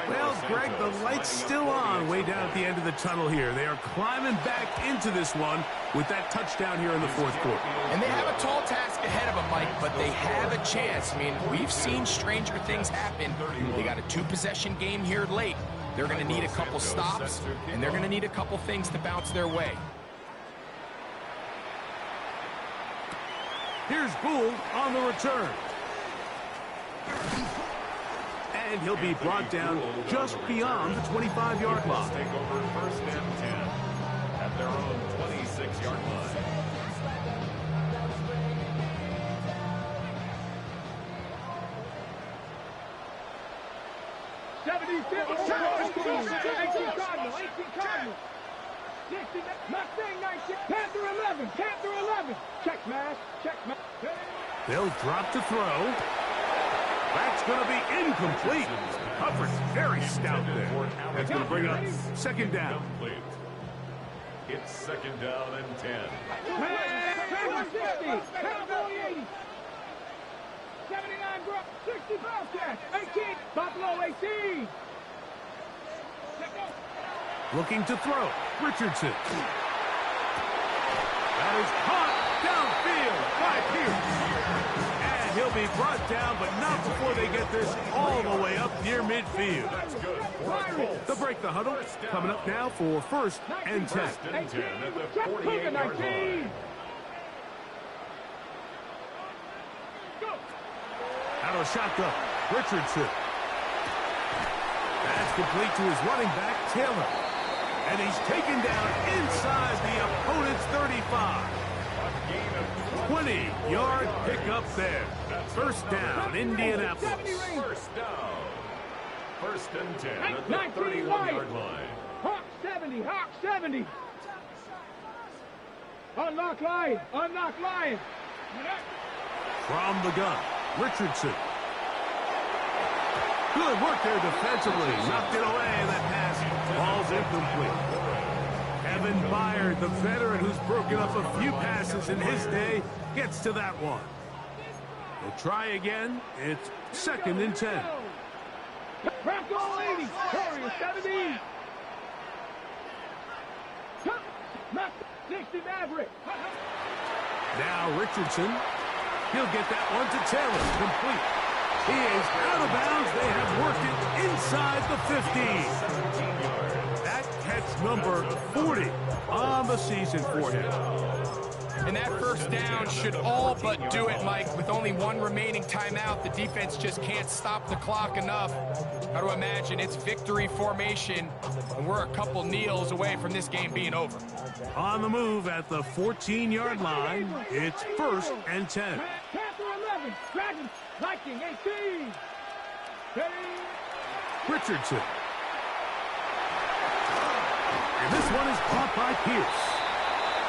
Well, Greg, the light's still on way down at the end of the tunnel here. They are climbing back into this one with that touchdown here in the 4th quarter. And they have a tall task ahead of them, Mike, but they have a chance. I mean, we've seen stranger things happen. They got a 2-possession game here late. They're going to need a couple stops, and they're going to need a couple things to bounce their way. Here's Gould on the return. And he'll be brought down just beyond the 25-yard line. Take over 1st and 10 at their own 26-yard line. Panther 11. Check smash. They'll drop to throw. That's going to be incomplete. Coverage very stout there. That's going to bring up 2nd down. It's 2nd down and 10. 80. 79 drop. 60 Bobcat. 18. Buffalo 18. Looking to throw. Richardson. That is caught downfield by Pierce. And he'll be brought down, but not before they get this all the way up near midfield. That's good. They'll break the huddle. Coming up now for 1st and 10. 1st and 10 at the 48-yard line. Out of shotgun. Richardson. That's complete to his running back, Taylor. And he's taken down inside the opponent's 35. 20-yard pickup there. 1st down, Indianapolis. 1st down. 1st and 10 at the 31-yard line. Hawk 70. Hawk 70. Unlock line. Unlock line. From the gun, Richardson. Good work there defensively. Knocked it away, and that pass falls incomplete. Evan Byard, the veteran who's broken up a few passes in his day, gets to that one. They'll try again. It's 2nd and 10. Bronco 80. Warrior 70. 60 Maverick. Now Richardson. He'll get that one to Taylor. Complete. He is out of bounds. They have worked it inside the 15. That catch number 40 on the season for him. And that 1st down should all but do it, Mike. With only 1 remaining timeout, the defense just can't stop the clock enough. Got to imagine it's victory formation, and we're a couple kneels away from this game being over. On the move at the 14-yard line, it's 1st and 10. Panther 11. Dragon. Viking 18. Richardson. And this one is caught by Pierce.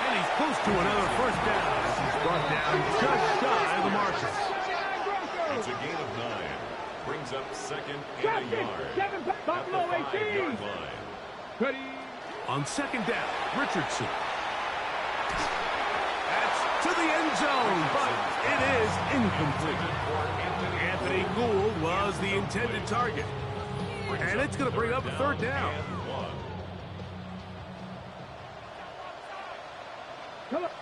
And he's close to another 1st down as he's brought down just shy of the marker. It's a gain of 9. Brings up 2nd and a yard. Buffalo 18. Ready. On 2nd down, Richardson. That's to the end zone, but it is incomplete. Anthony Gould was the intended target. And it's going to bring up a 3rd down.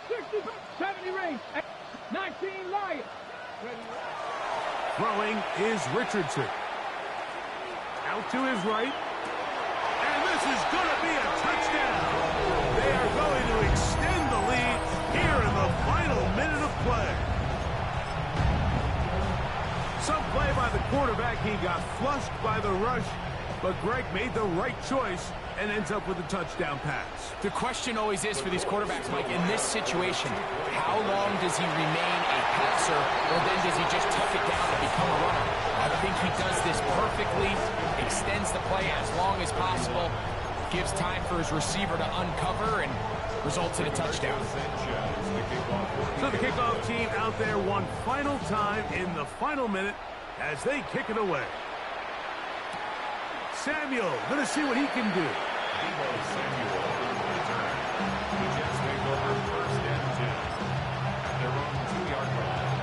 60, 70 range. 19 Lions. Throwing is Richardson. Out to his right. And this is going to be a touchdown. They are going to extend the quarterback. He got flushed by the rush, but Greg made the right choice and ends up with a touchdown pass. The question always is for these quarterbacks, Mike, in this situation, how long does he remain a passer, or then does he just tuck it down and become a runner? I think he does this perfectly, extends the play as long as possible, gives time for his receiver to uncover, and results in a touchdown. So the kickoff team out there one final time in the final minute as they kick it away. Samuel, going to see what he can do. Samuel on return. The Jets take over 1st and 10. Their own 2-yard line.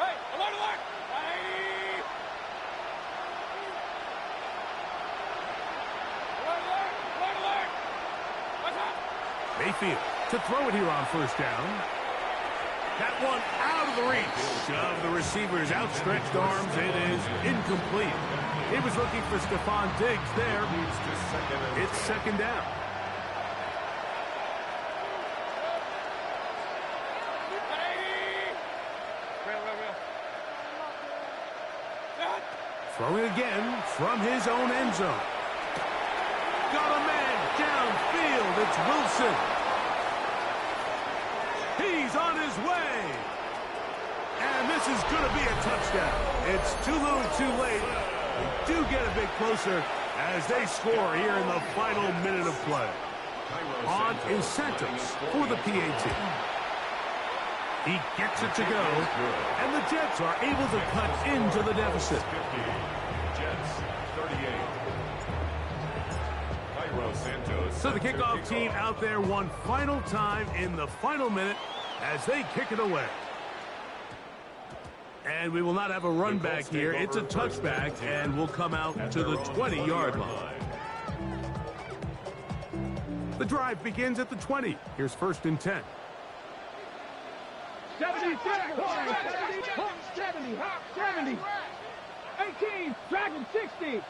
Hey, alert, alert! Hey! Alert, alert! Alert, alert! What's up? Mayfield to throw it here on 1st down. That one out of the reach of the receiver's outstretched arms. It is incomplete. He was looking for Stephon Diggs there. It's 2nd down. Throwing again from his own end zone. Got a man downfield. It's Wilson. He's on his way. And this is going to be a touchdown. It's too little too late. We do get a bit closer as they score here in the final minute of play. On incentives for the PAT. He gets it to go, and the Jets are able to cut into the deficit. Jets 38. So the kickoff team out there one final time in the final minute as they kick it away. And we will not have a run back here. It's a touchback, and we'll come out to the 20-yard line. The drive begins at the 20. Here's 1st and 10. 70, 70, 18, Dragon 60,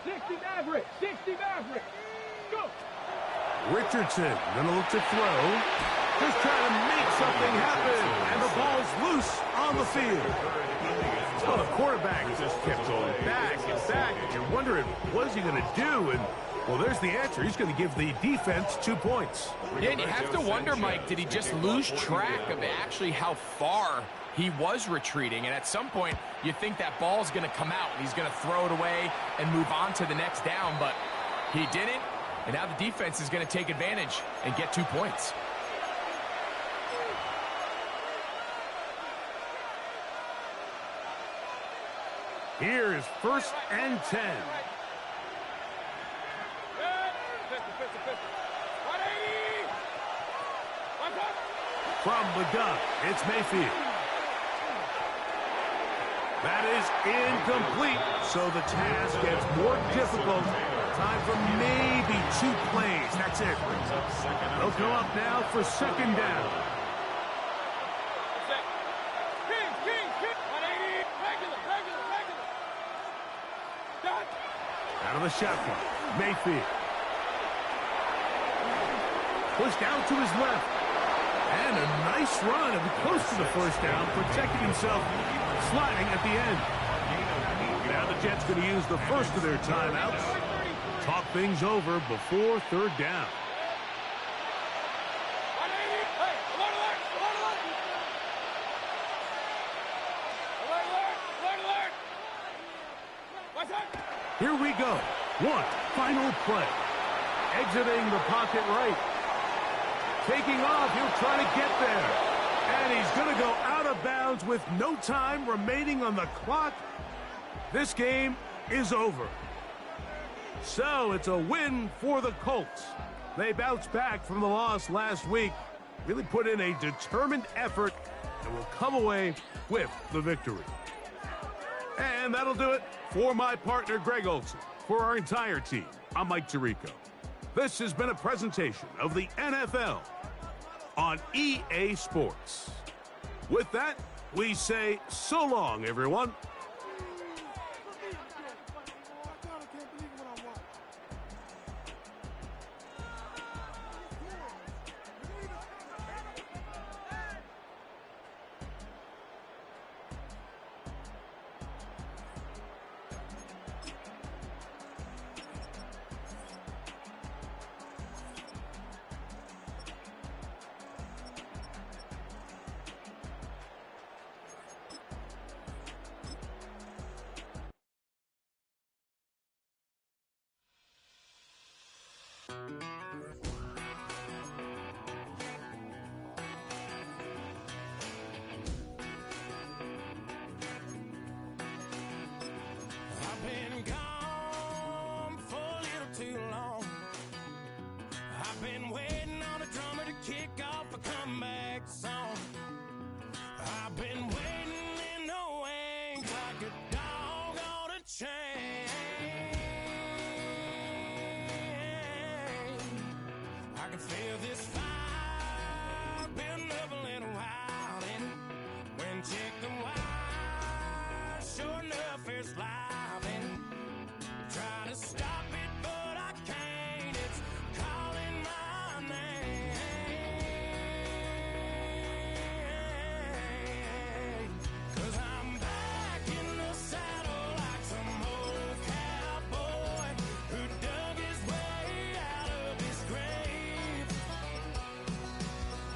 60 Maverick, 60 Maverick, go! Richardson gonna look to throw. Just trying to make something happen, and the ball's loose on the field. Well, the quarterback just kept going back and back, and you're wondering, what is he gonna do? And well, there's the answer. He's going to give the defense 2 points. Yeah, and you have to wonder, Mike, did he just lose track of actually how far he was retreating? And at some point, you think that ball's going to come out. He's going to throw it away and move on to the next down, but he didn't. And now the defense is going to take advantage and get 2 points. Here is 1st and 10. From the gun, it's Mayfield. That is incomplete, so the task gets more difficult. Time for maybe 2 plays. That's it. They'll go up now for 2nd down. Out of the shotgun, Mayfield. Pushed out to his left. And a nice run, and close to the 1st down, protecting himself, sliding at the end. Now the Jets going to use the first of their timeouts. Talk things over before 3rd down. Here we go. One final play. Exiting the pocket right. Taking off, he'll try to get there. And he's going to go out of bounds with no time remaining on the clock. This game is over. So it's a win for the Colts. They bounced back from the loss last week, really put in a determined effort, and will come away with the victory. And that'll do it for my partner, Greg Olson. For our entire team, I'm Mike Tirico. This has been a presentation of the NFL on EA Sports. With that, we say so long, everyone. change. I can feel this fire building up a little while, and when chicken wire, sure enough, it's live, and try to stop it, but I can't. It's calling my name. 'Cause I'm back in the saddle like some old cowboy who dug his way out of his grave.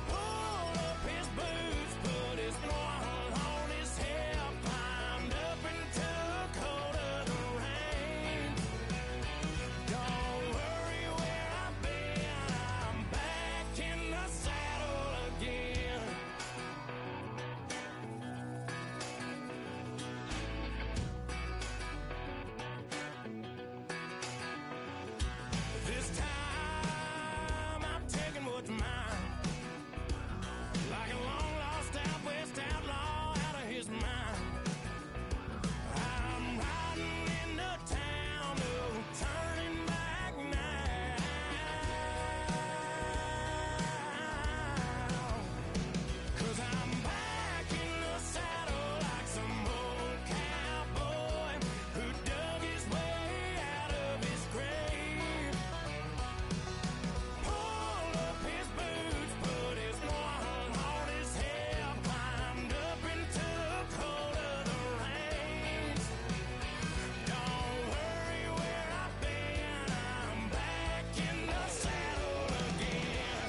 Pulled up his boots, put his one on his hip, climbed up into the cold of the rain. Don't worry where I've been, I'm back in the saddle again. This time I'm taking what's mine, like a long lost out west outlaw out of his mind. I'm riding into town, no turning back now. 'Cause I'm back in the saddle like some old cowboy who dug his way out of his grave. Pulled up his boots, put his one on his hip, climbed up into the cold of the rains. Don't worry where I've been, I'm back in the saddle again.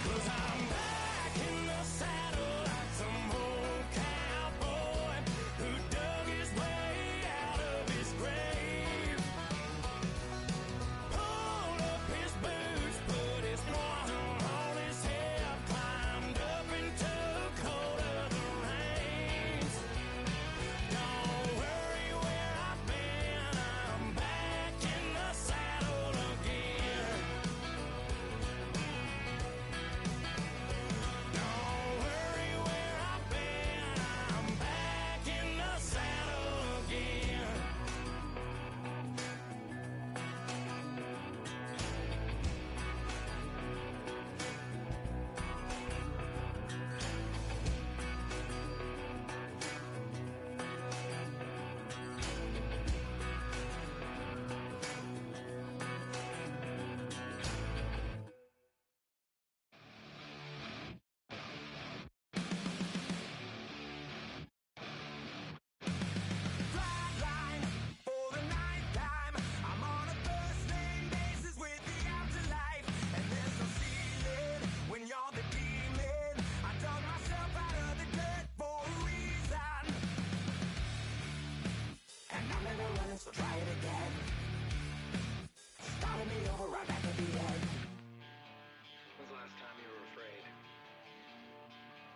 Cause I'm back in the saddle like some old cowboy who dug his way out of his grave. Pulled up his boots, put his one on his hip, climbed up into the cold of the rains. Don't worry where I've been, I'm back in the saddle again. Don't worry where I've been, I'm back in the saddle again. Flatline for the ninth time. I'm on a first name basis with the afterlife, and there's no ceiling when you're the demon. I dug myself out of the dirt for a reason, and I'm never running, so try it again. Starting me over right back at the end. When's the last time you were afraid?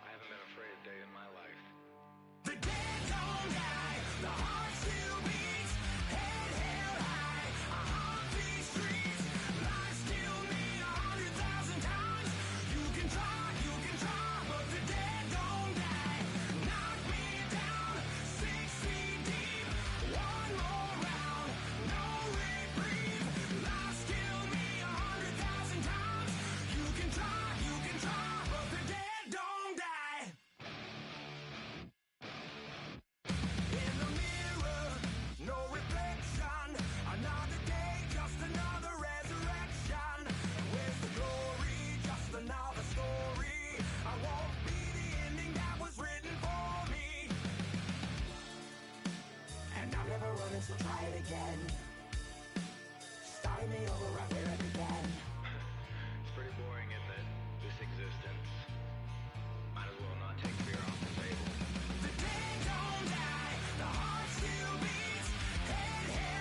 I haven't been afraid a day in my life. The dead don't die, the heart still beats, head held high, I haunt these streets, life still me 100,000 times. You can try, but the dead don't die. Knock me down, 6 feet deep, one more round, no reprieve. Life still me 100,000 times. You can try, but the dead don't die. In the mirror, no reflection. Another day, just another resurrection. Where's the glory? Just another story. I won't be the ending that was written for me. And I'm never running, so try it again. Starting me over right where I began. It's pretty boring, isn't it? This existence. Might as well not take fear off the table. The dead don't die, the heart still beats, head held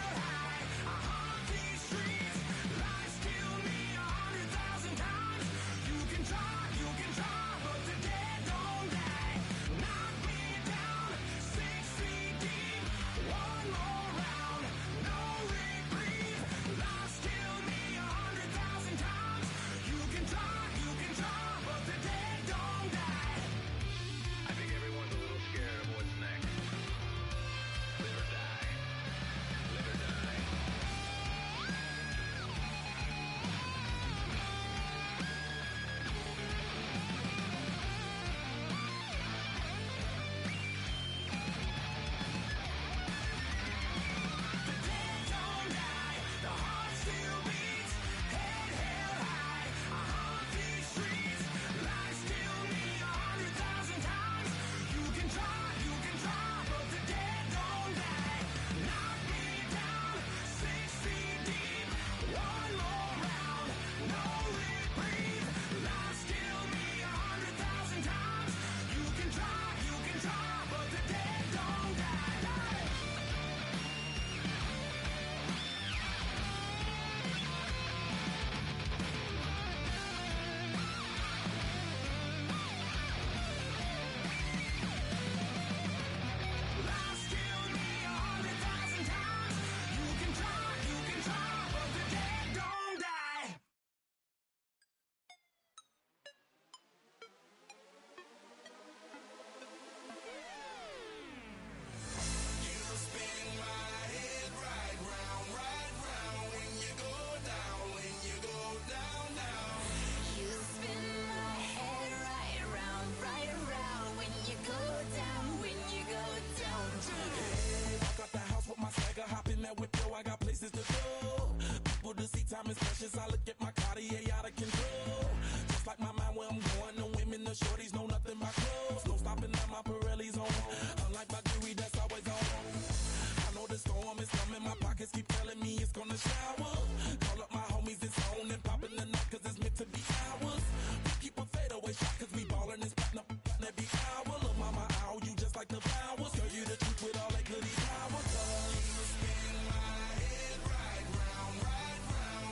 my pockets keep telling me it's gonna shower. Call up my homies, it's on and poppin' the night, cause it's meant to be ours. We keep a fadeaway shot, cause we ballin' and spottin' up every hour. Look, mama, ow, you just like the flowers. Girl, you the truth with all that goody power. You spin my head right round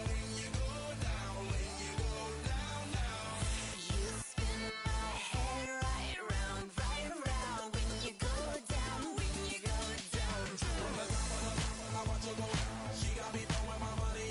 when you go down, when you go down, down. You spin my head right round when you go down, when you go down. From the top, I watch her go. She got me throwing my money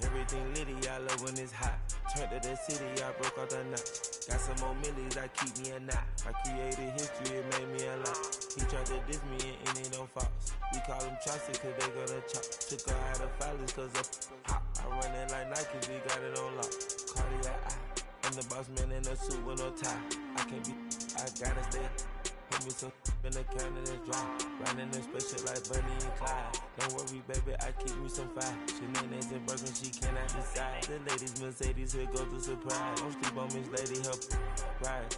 Everything litty, I love when it's hot. Turned to the city, I broke all the knots. Got some more millies, I keep me a knot. I created history, it made me a lot. He tried to diss me and it don't false. We call him Chaucer cause they gonna chop. Took her out of filers cause of hot. I run it like Nike, we got it on lock. Cardiac eye. I'm the boss man in a suit with no tie. I can't be, I gotta stay. Put me some in the can and it's dry. Riding in spaceship like Bunny and Clyde. Don't worry, baby, I keep me some fire. Shenanigans and broken, she cannot decide. The ladies, Mercedes, here goes the surprise. Don't sleep on Miss Lady, help ride.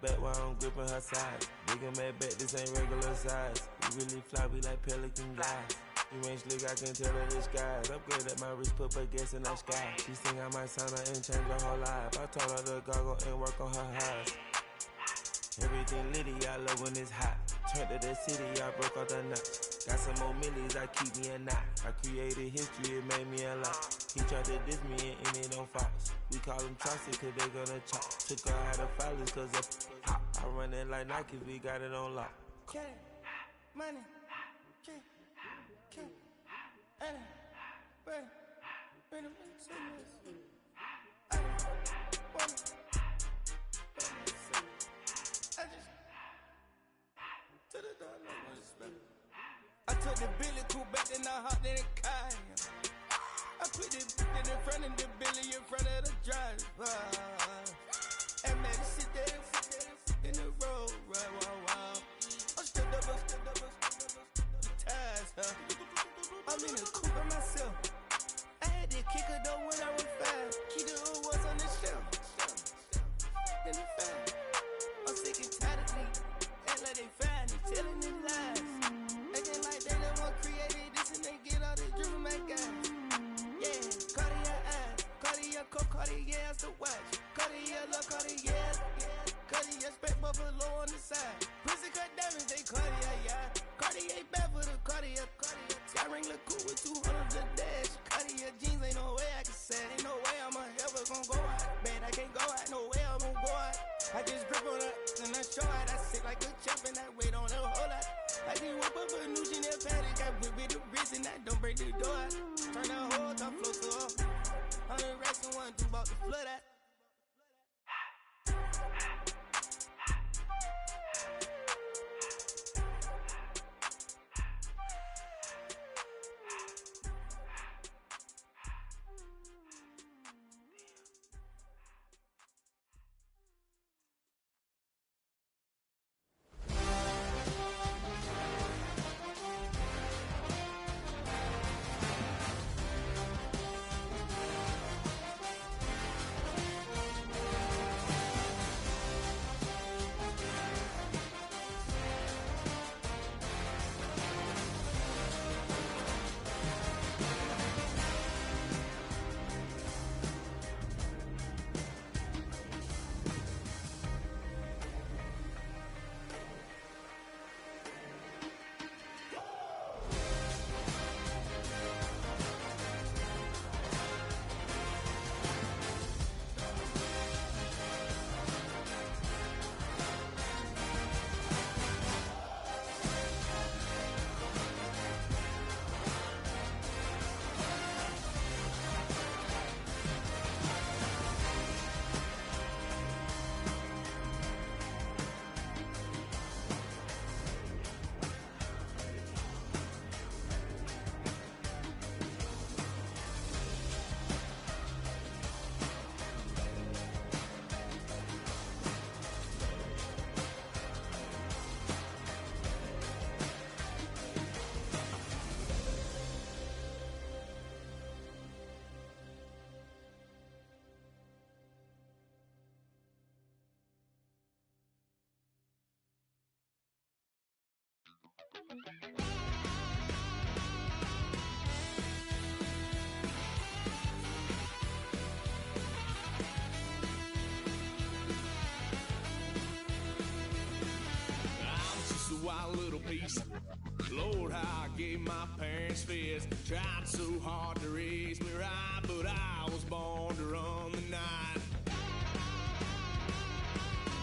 Back while I'm gripping her side. Bigger mad back, this ain't regular size. We really fly, we like pelican guys. You ain't slick, I can tell her disguise. Upgrade at my wrist, put her gas in the sky. She sing I might sign her and change her whole life. I told her to goggle and work on her eyes. Everything litty, I love when it's hot. Turned to the city, I broke all the knots. Got some more millies, I keep me a knot. I created history, it made me a lot. He tried to diss me and it don't false. We call him Chaucer cause they gonna chop. Took her out of filers cause of hot. I run it like Nike, we got it on lock. Cash, money, cash, money, bring I took the Billy Cool back, then I hopped in the car. I put the in front of the Billy in front of the driver. And man, sit there in the road, right, wow. I'm still double, ties, huh? I'm in the coupe by myself. I had to kick her though when I was 5. Keep the old ones on the shelf. In the fire. I'm sick and tired of me. Act like they find it, telling them lies. Acting like they the one created this and they get all this driven my guys. Yeah, Cartier eyes, Cartier coat, Cartier as the watch. Cartier love, Cartier, Cartier spec buffalo on the side. Pussy cut diamonds, they Cartier, yeah. Cartier bad for the Cartier. Sky ring look cool with 200 a dash. Cartier jeans, ain't no way I can say. Ain't no way I'm ever gonna go out. Man, I can't go out, no way I'm gonna go out. I just grip on her and I show out. I sit like a champ and I wait on a whole lot. I just whip up a new Chanel patty, got whip with the wrist and I don't break the door out. Turn the whole top floor to off. 100 racks and 1, 2 about to flood out. Wild little piece. Lord, how I gave my parents fist. Tried so hard to raise me right, but I was born to run the night.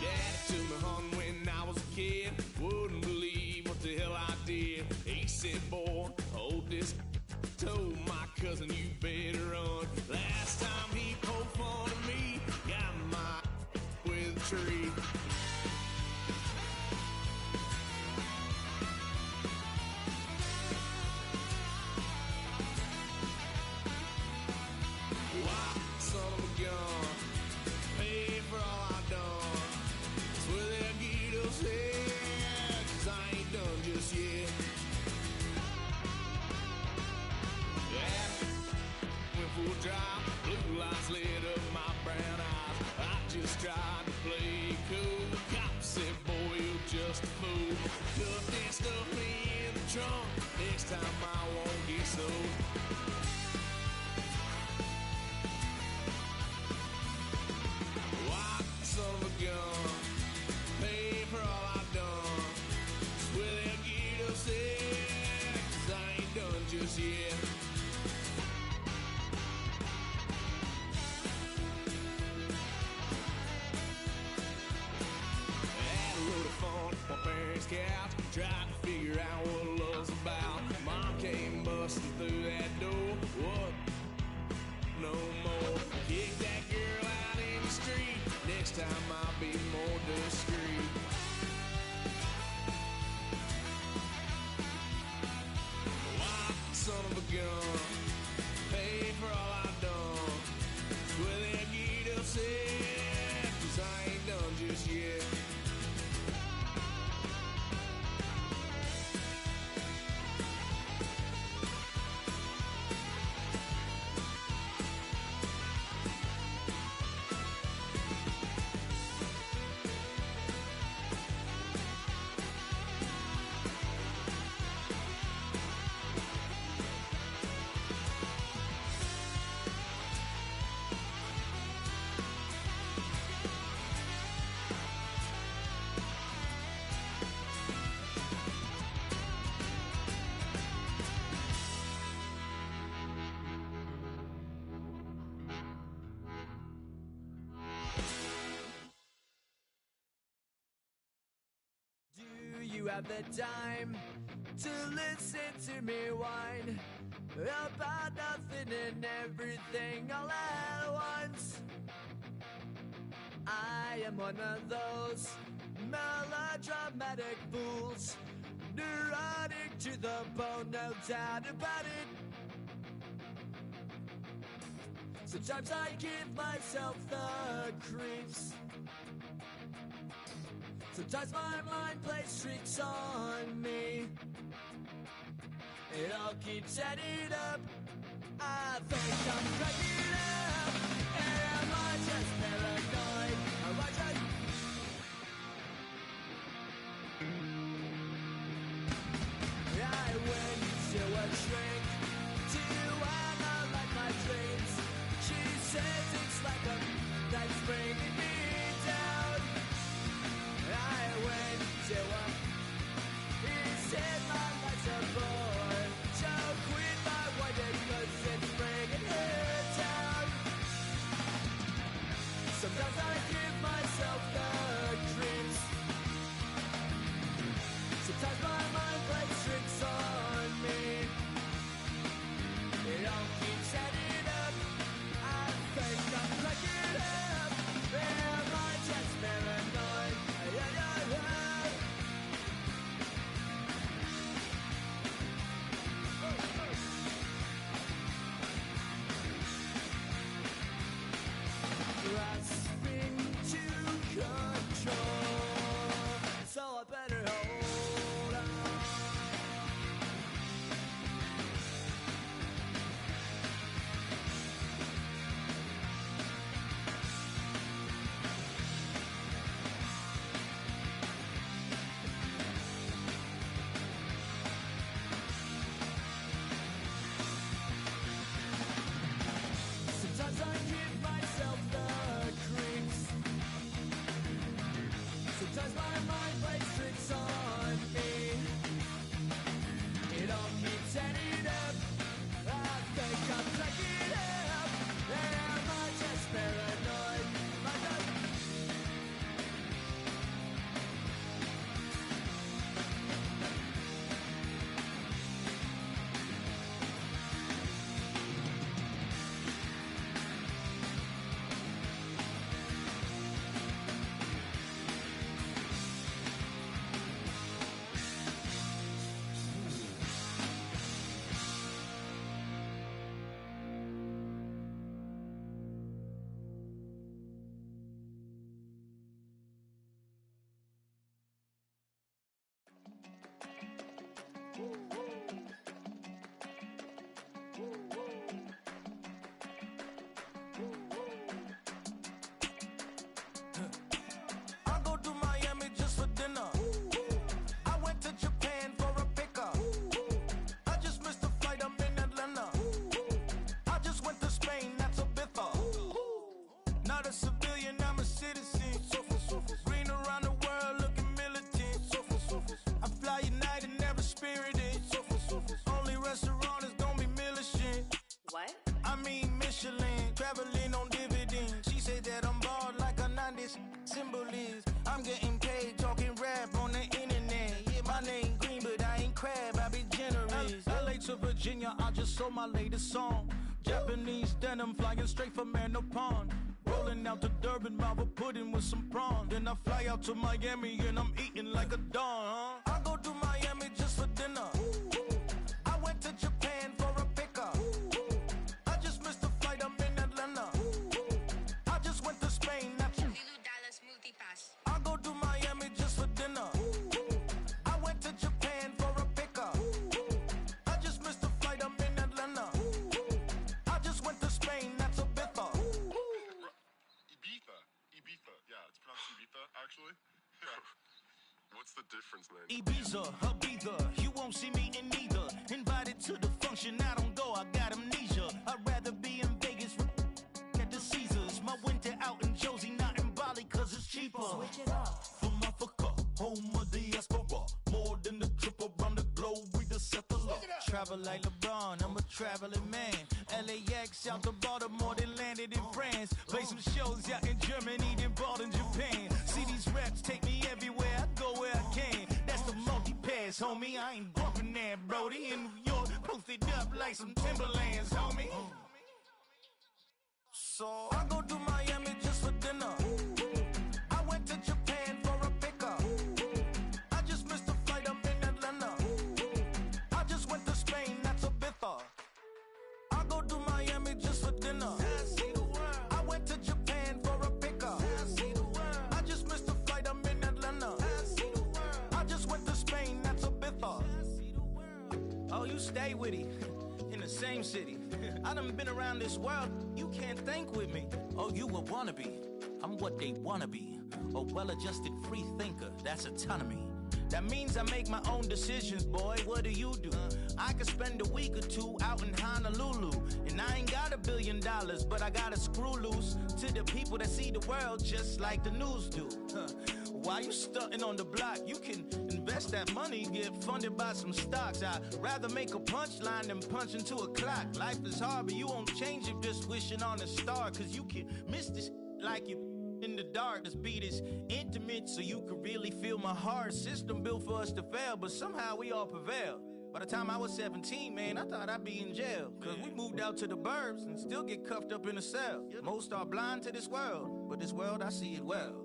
Daddy took me home when I was a kid. Wouldn't believe what the hell I did. He said, boy, hold this told my cousin you better run. Last time he poked fun of me, got my with a tree. Why, son of a gun, pay for all I've done. Swear they'll get us here, 'cause I ain't done just yet. Yeah, went full drive, blue lights lit up my brown eyes. I just tried to play cool. Cop said, boy, you're just a fool. Duffed and stuffed me in the trunk. Next time I won't get sold. Why, son of a gun, pay for all I've done. Swear they'll get us there, 'cause I ain't done just yet. Had a load of fun at my parents' couch, tried to figure out what love's about. Mom came busting through that door. What? No more. Kick that girl out in the street. Next time I'll be more discreet. Why, son of a gun, pay for all I've done. Swear they'll get upset, 'cause I ain't done just yet. Do you have the time to listen to me whine about nothing and everything all at once? I am one of those melodramatic fools, neurotic to the bone, no doubt about it. Sometimes I give myself the creeps. Sometimes my mind plays tricks on me. It all keeps adding up. I think I'm cracking up. Am I just paranoid? Am I just... I went to a shrink to analyze my dreams. She says it's like a that's bringing me down. I went to a... He said my life's a bore. So quit my white cause it's bringing her down. Sometimes I give myself the creeps. Sometimes my mind plays tricks on me. It all keeps adding up. I think I'm cracking up. to Virginia, I just sold my latest song. Japanese denim flying straight from Manapon. Rolling out to Durban, mouth a pudding with some prawn. Then I fly out to Miami and I'm eating like a don. I go to Miami just for dinner. I went to Japan for a pickup. I just missed the flight, I'm in Atlanta. I just went to Spain, not you. I go to Miami just for dinner. I went to Japan for a pickup. I just missed the flight, I'm in Atlanta. I just went to Spain, that's a bitha. Ibiza. Yeah, it's pronounced Ibiza, actually. What's the difference, man? Ibiza, Ibiza, you won't see me in neither. Invited to the function, I don't go, I got amnesia. I'd rather be in Vegas at the Caesars. My winter out in Josie, not in Bali, cause it's cheaper. Switch it up. From Africa, home of the diaspora. More than the trip around the globe, we the settler. Travel like LeBron, I'm a traveling man. LAX out to Baltimore, then landed in France. Play some shows out in Germany, then bought in Japan. See these reps take me everywhere, I go where I can. That's the multi-pass, homie, I ain't bumping that, Brody. In New York, posted up like some Timberlands, homie. So I go to Miami just for dinner. I went to Japan for a pickup. I just missed the flight, I'm in Atlanta. I just went to Spain, that's a bitha. I go to Miami just for dinner. I went to Japan for a pickup. I just missed the flight, I'm in Atlanta. I just went to Spain, that's a bitha. Oh, you stay with it. In the same city. I done been around this world, you can't think with me. Oh, you a wannabe, I'm what they wanna be. A well-adjusted free thinker, that's autonomy. That means I make my own decisions, boy, what do you do? I could spend a week or two out in Honolulu. And I ain't got $1 billion, but I got a screw loose to the people that see the world just like the news do. While you stunting on the block, you can invest that money, get funded by some stocks. I'd rather make a punchline than punch into a clock. Life is hard, but you won't change it just wishing on a star. Cause you can miss this like you in the dark. This beat is intimate, so you can really feel my heart. System built for us to fail, but somehow we all prevail. By the time I was 17, man, I thought I'd be in jail. Cause we moved out to the burbs and still get cuffed up in a cell. Most are blind to this world, but this world, I see it well.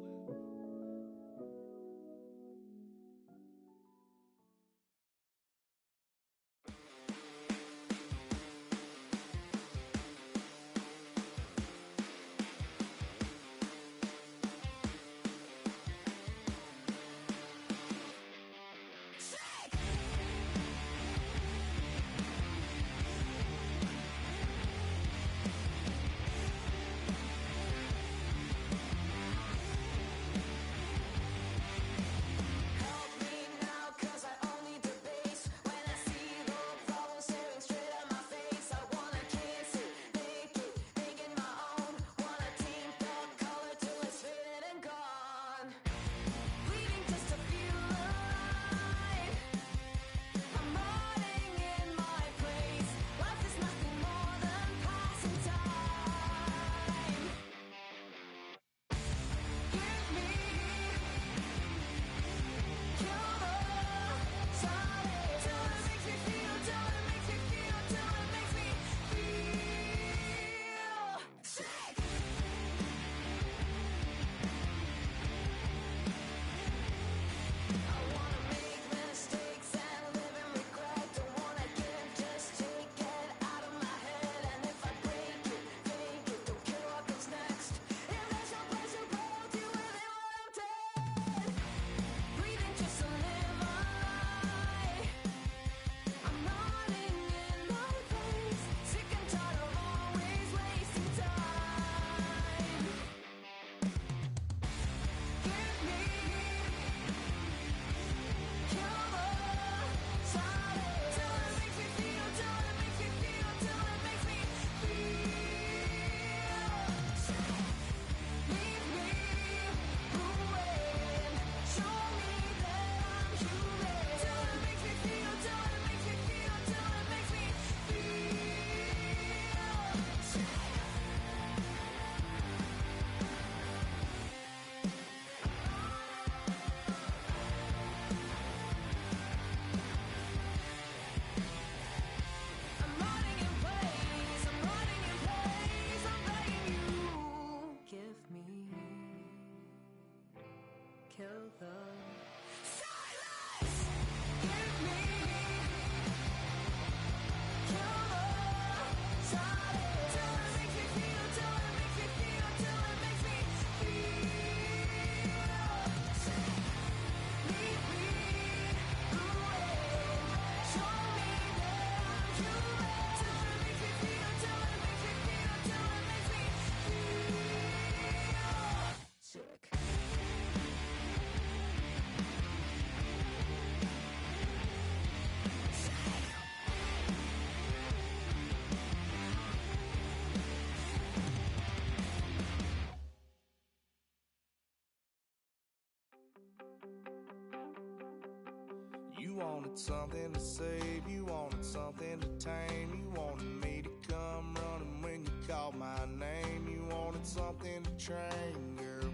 You wanted something to save, you wanted something to tame. You wanted me to come running when you called my name. You wanted something to train, girl,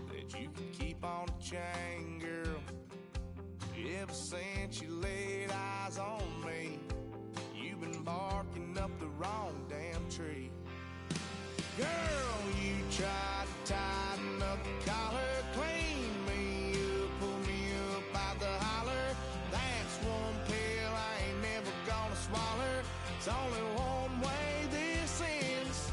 that you could keep on the chain, girl. Ever since you laid eyes on me, you've been barking up the wrong damn tree. Girl, you tried to tighten up the collar, clean me up, pull me up out the holler. That's one pill I ain't never gonna swallow. It's only one way this ends.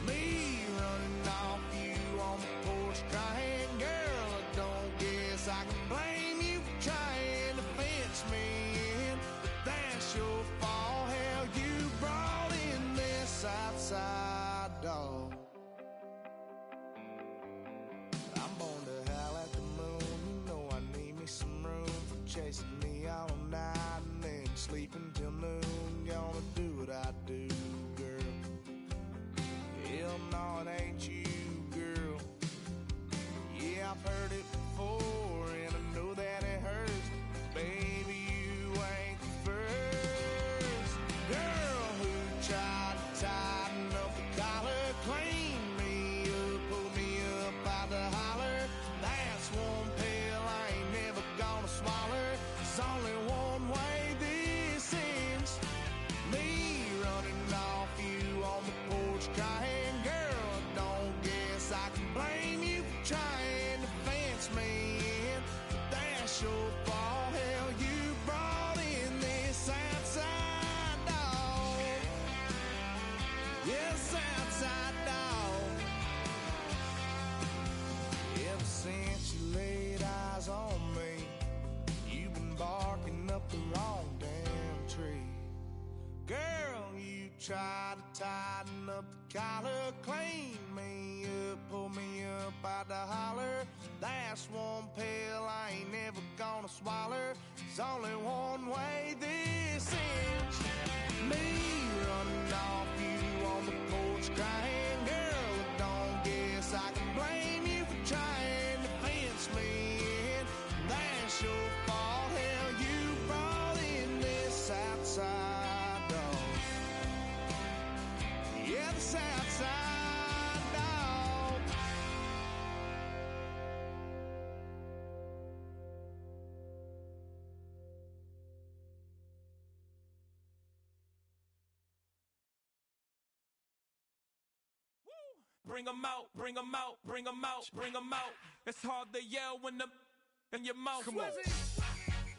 Me running off you on the porch crying. Girl, I don't guess I can blame you for trying to fence me in, but that's your fault. Hell, you brought in this outside dog. I'm born to howl at the moon. You know I need me some room for chasing me all night and then sleeping till noon. Gonna do what I do, girl. Hell no, it ain't you, girl. Yeah, I've heard it before and I know that it hurts. Baby, you ain't the first girl who tried to tighten up the collar, clean me up, pull me up out the holler. That's one pill I ain't never gonna swallow. There's only one way this ends. Me running off you on the porch crying. Girl, I don't guess I can blame you for trying to fence me in, but that's your fault. Hell, you brought in this outside dog. Yes, outside dog. Ever since you laid eyes on me, you've been barking up the wrong damn tree. Girl, you tried to tighten up the collar, clean me up, pull me up out the holler. That's one pill I ain't never gonna swallow. There's only one way this ends. Me running off you on the porch crying. Girl, I don't guess I can blame you for trying to fence me in. That's your fault. Hell, you brought in this outside dog. Yeah, this outside dog. Bring 'em out, bring 'em out, bring 'em out, bring 'em out. It's hard to yell when the in your mouth. Come on.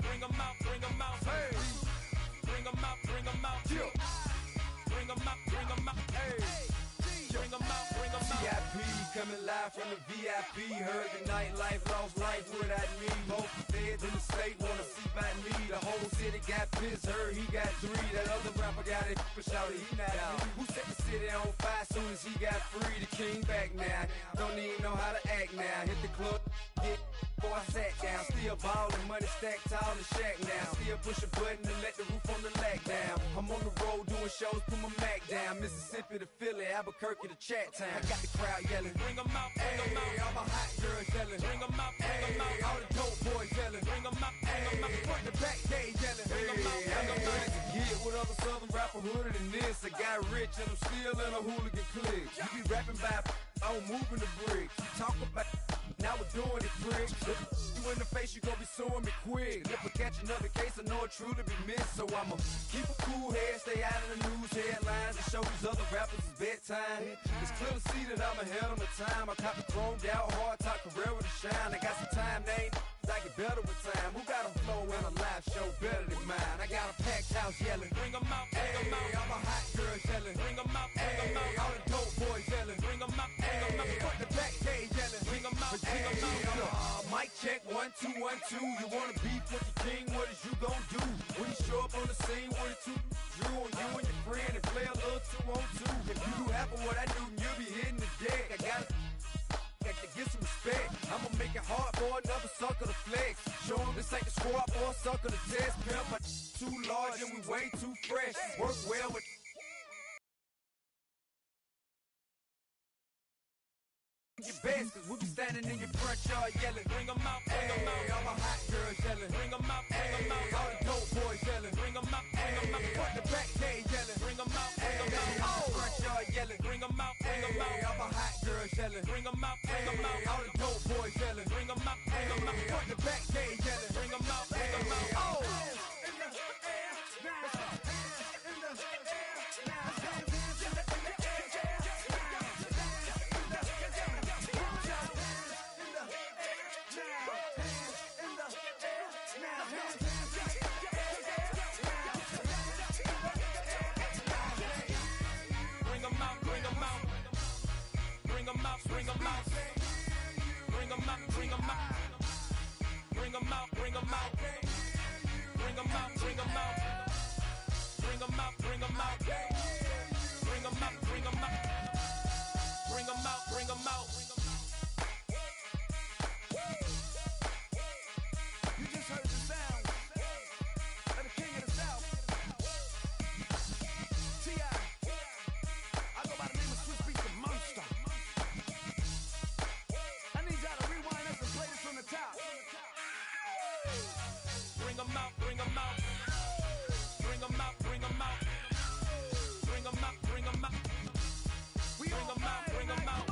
Bring 'em out, bring 'em out. Hey. Bring 'em out, bring 'em out. Yeah. Bring 'em out, bring 'em out. Hey. Bring 'em out, bring 'em out. VIP coming live from the VIP. Heard the nightlife, lost life without me. Both feds in the state wanna see by me. The whole city got pissed, heard he got 3. That other rapper got it, but shouted he not out. Who set the city on fire soon as he got free? The king back now, don't even know how to act now. Hit the club, get before I sat down. Still ballin', money stacked tall and shack now. Still push a button and let the roof on the lag down. I'm on the road doing shows, put my Mac down. Mississippi to Philly, Albuquerque to Chat Town. I got the crowd yelling, bring 'em out, bring 'em out. All my hot girls yelling, bring 'em out, bring 'em out. All the dope boys yelling, bring 'em out, bring 'em out. Front to back, they yelling, bring 'em out, bring 'em out. Get with other southern rapper hooded than this. I got rich and I'm still in a hooligan clique. You be rapping by, I'm moving the bricks. You talk about, now we're doing it quick. You in the face, you gon' be suing me quick. If I catch another case, I know it truly be missed. So I'ma keep a cool head, stay out of the news headlines, and show these other rappers it's bedtime. It's clear to see that I'm ahead of my time. I copy chromed out, hard top career with a shine. I got some time, name. I get better with time. Who got a flow and a live show better than mine? I got a packed house yelling, bring 'em out, bring 'em out. All my hot girls yelling, bring 'em out, bring 'em out. All the dope boys yelling, bring 'em out, bring 'em out. Front the back, they yelling, bring 'em out, bring 'em out. Mic check, 1 2 1 2. You wanna beef with the king? What is you gon' do when you show up on the scene with a 2 drew on you and your friend and play a little 2 on 2? If you do half of what I do, you'll be hitting the deck. I got to get some respect. I'ma make it hard for another sucker to flex. Show 'em this ain't the squad for a sucker to test. Pimp, my too large and we way too fresh. Work well with your best, cause we be standing in your front yard yelling, bring 'em out, bring 'em out. All my hot girls yelling, bring 'em out. bring 'em out. Bring 'em out, bring 'em out. Bring 'em out, bring 'em out. Bring 'em out, bring 'em out. Bring 'em out, bring 'em out. Bring 'em out, bring 'em out. You just heard the sound of the king of the South. T.I. I go by the name of Swiss Beats the Monster. I need y'all to rewind this and play this from the top. Bring 'em out, bring 'em out. Bring 'em out, bring 'em out. Bring 'em out, bring 'em out. Bring 'em out, bring 'em out.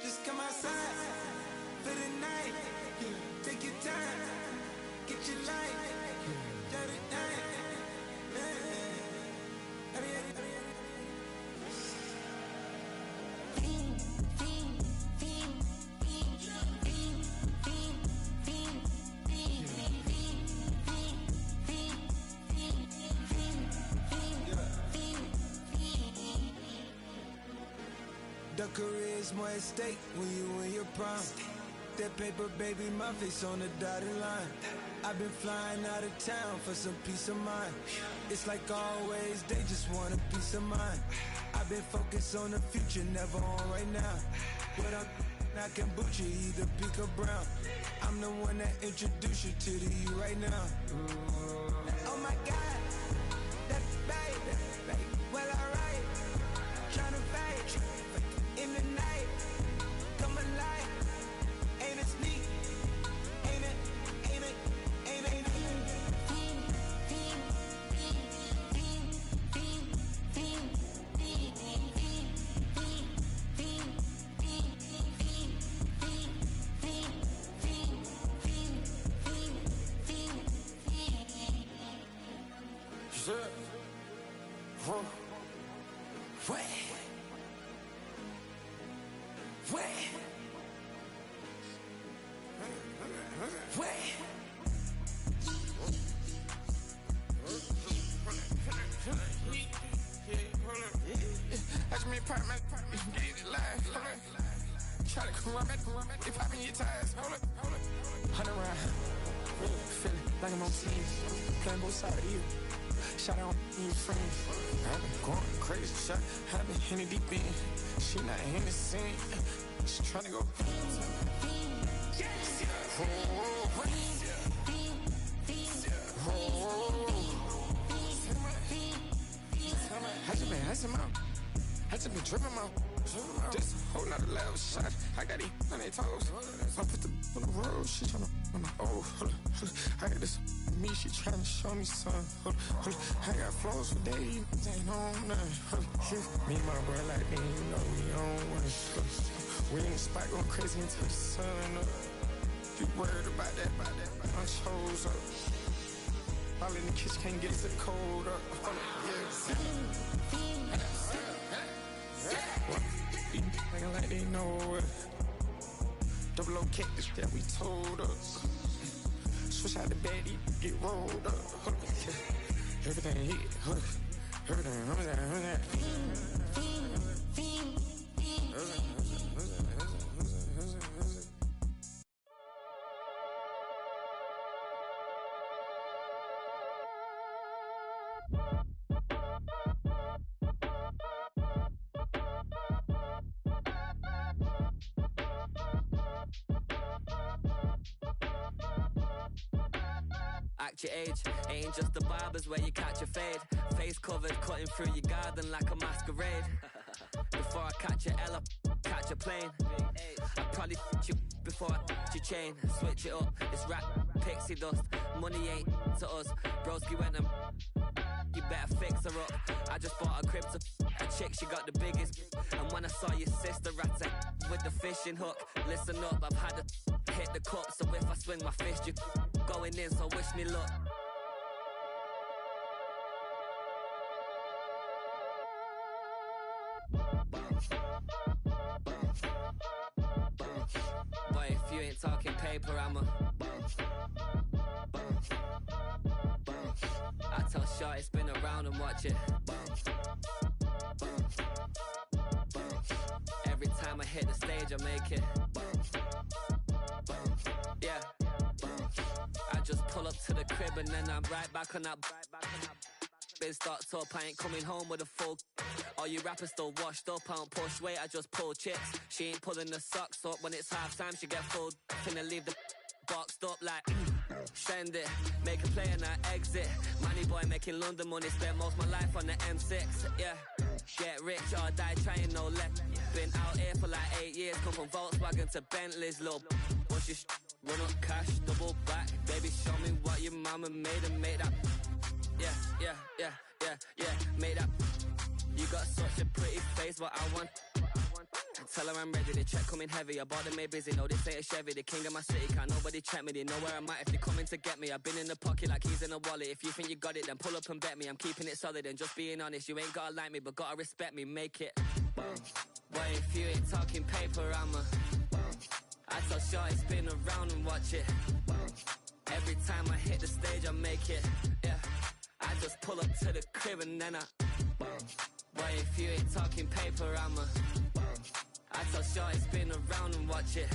Just come outside for the night. Take your time, get your life. Shut it down. The career's more at stake when you in your prime. That paper, baby, my face on the dotted line. I've been flying out of town for some peace of mind. It's like always, they just want a peace of mind. I've been focused on the future, never on right now. But I can boot you either pink or brown. I'm the one that introduced you to the you right now. Oh my God, that's baby. Well, alright, tryna fight in the night. Come alive, ain't it sneak? Ain't it That's me, partner. Get it live. Try to come run back. They popping your tires. Hold it. 100 round. Feeling like I'm on team. Playing both sides of you. Shot out on your friends. I've been going crazy. Shot. I've been in the deep end. She not in the scene. She trying to go. I just been tripping out. This whole nother level shot. I got these on their toes. I put the on the road. She tryna on my hold up. I got this me. She tryna show me something. I got flows for days. Ain't on nothing. Me and my bro like me. You know we on one. We in the spot going crazy until the sun up. You worried about that? I chose up. All in the kitchen can't get to the cold up. Nigga like they know it. Double O cactus that we told us. Switch out the bed, get rolled up. Everything hit, everything. Act your age, ain't just the barbers where you catch a fade. Face covered, cutting through your garden like a masquerade. Before I catch a L up, catch a plane. I'd probably f*** you before I f*** your chain. Switch it up, it's rap, pixie dust. Money ain't to us, broski went and you better fix her up. I just bought a crib to a chick, she got the biggest. And when I saw your sister rat with the fishing hook, listen up, I've had to hit the cup. So if I swing my fist, you going in, so wish me luck. Boy, if you ain't talking paper, I'm a I tell Shorty spin around and watch it. Every time I hit the stage, I make it. Yeah. I just pull up to the crib and then I'm right back on that. Been stocked up, I ain't coming home with a full. All you rappers still washed up, I don't push weight, I just pull chicks. She ain't pulling the socks up, when it's half time she get full. Finna leave the boxed up like send it, make a play and I exit. Money boy making London money, spent most of my life on the M6. Yeah, get rich or die trying, no left. Been out here for like 8 years, come from Volkswagen to Bentley's, little. What's your run up cash, double back. Baby, show me what your mama made and make that. Yeah, made that. You got such a pretty face, but I want. Tell her I'm ready, the check coming heavy. I bought them made busy, no this ain't a Chevy. The king of my city, can't nobody check me. They know where I'm at if they coming to get me. I've been in the pocket like keys in a wallet. If you think you got it, then pull up and bet me. I'm keeping it solid and just being honest. You ain't gotta like me, but gotta respect me, make it. Boy, if you ain't talking paper, I'm a I tell Shorty spin around and watch it. Every time I hit the stage, I make it. Yeah, I just pull up to the crib and then I boy, if you ain't talking paper, I'm a I tell Shorty spin around and watch it.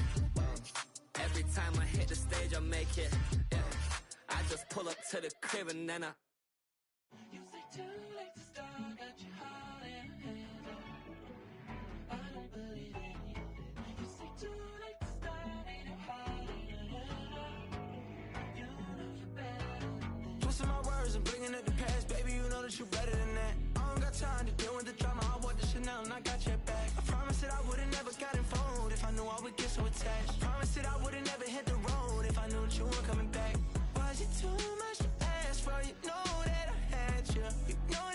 Every time I hit the stage, I make it. Yeah, I just pull up to the crib and then I. You say too late to start, got your heart in your hands. I don't believe any of it. You say too late to start, ain't your heart in your hands. You know you're better than that. Twisting my words and bringing up the past, baby, you know that you're better than that. I don't got time to deal with the drama, I want the Chanel and I got your back. I promise that I would've never gotten phoned if I knew I would get so attached. Promise that I would've never hit the road if I knew that you weren't coming back. Was it too much to ask for? You know that I had you. You know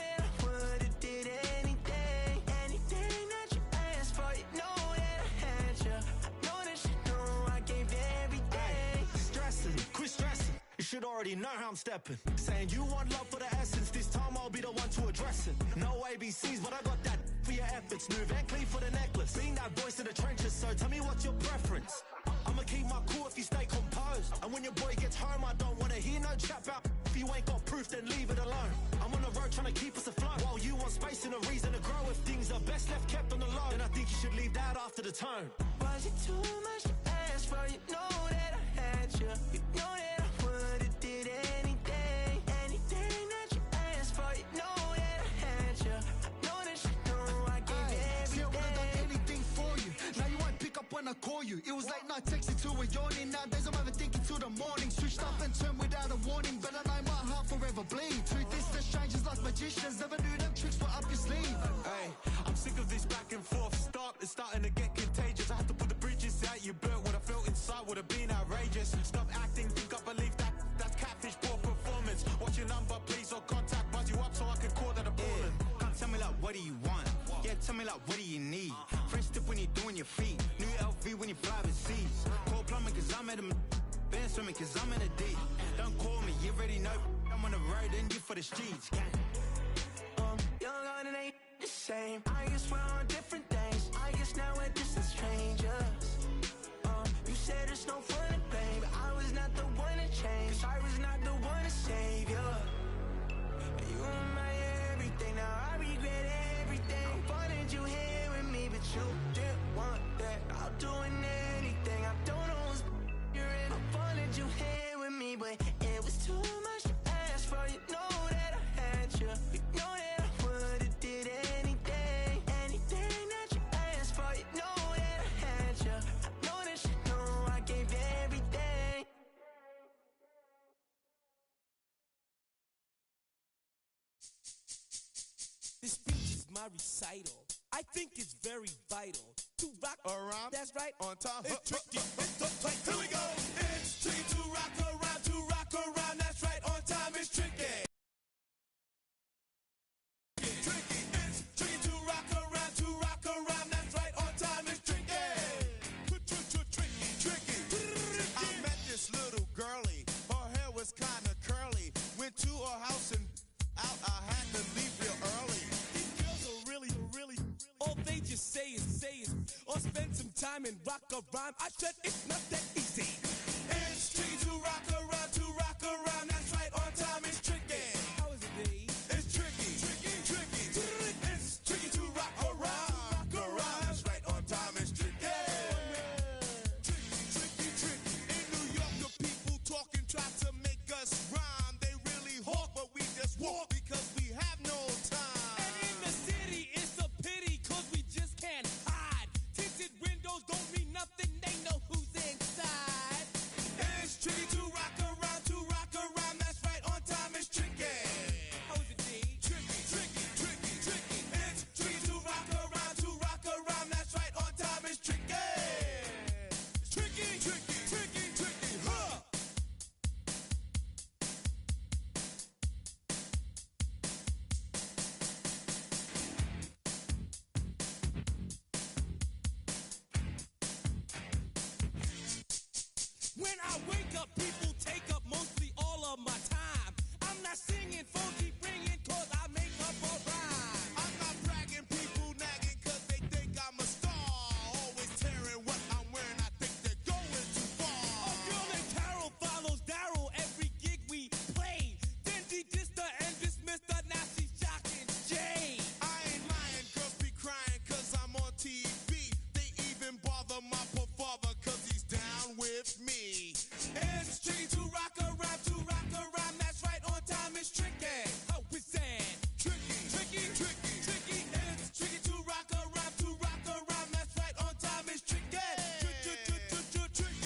should already know how I'm stepping. Saying you want love for the essence, this time I'll be the one to address it. No ABCs, but I got that for your efforts. New Van Cleef for the necklace. Being that voice in the trenches, so tell me what's your preference. I'ma keep my cool if you stay composed. And when your boy gets home, I don't wanna hear no chat about. If you ain't got proof, then leave it alone. I'm on the road trying to keep us afloat. While you want space and a reason to grow. If things are best left kept on the low, then I think you should leave that after the tone. Was it too much to ask for? You know that I had you. You know that I would've did anything. Anything that you asked for. You know that I had you. I know that you know I gave everything. See, I would've done anything for you. Now you won't pick up when I call you. It was late night texting till we're yawning. Nowadays I'm overthinking till the morning. Switched up and turned without a warning. But I know my heart forever bleed. Truth is the strangers like magicians. Never knew them tricks were up your sleeve. Hey, I'm sick of this back and forth. It's starting to get contagious. I had to put the bridges out you built. What I felt inside would have been outrageous. Stop acting, think I believe that. That's catfish, poor performance. What's your number, please, or contact. Buzz you up so I can call that a ballin'. Can't tell me like, what do you want? Yeah, tell me like, what do you need? Fresh tip when you're doing your feet. New LV when you fly with seas. Call plumbing cause I'm at them. Been swimming cause I'm in a deep. Don't call me, you already know. I'm on the road and you for the streets. Young on it ain't the same. I guess we're on different things. I guess now we're distant strangers. You said it's no fun to blame, but I was not the one to change. 'Cause I was not the one to save you. You were my everything, now I regret everything. I wanted you here with me, but you didn't want that. I'll do anything, I don't know what's you're in. I wanted you here with me, but it was too much to ask for. You know that I had you. You know that I would've did anything. Anything that you asked for. You know that I had you. I know that you know I gave everything. This speech is my recital. I think it's very vital to rock around. That's right. On time. It's tricky. It's the play. Here we go. It's tricky to rock around, to rock around. That's right. On time. It's tricky. Tricky. It's tricky to rock around, to rock around. That's right. On time. It's tricky. Tricky. I met this little girlie. Her hair was kind of curly. Went to her house and out. I had to leave real early. These girls are really, all they just say is, or spend some time and rock a rhyme. I said it's not that easy.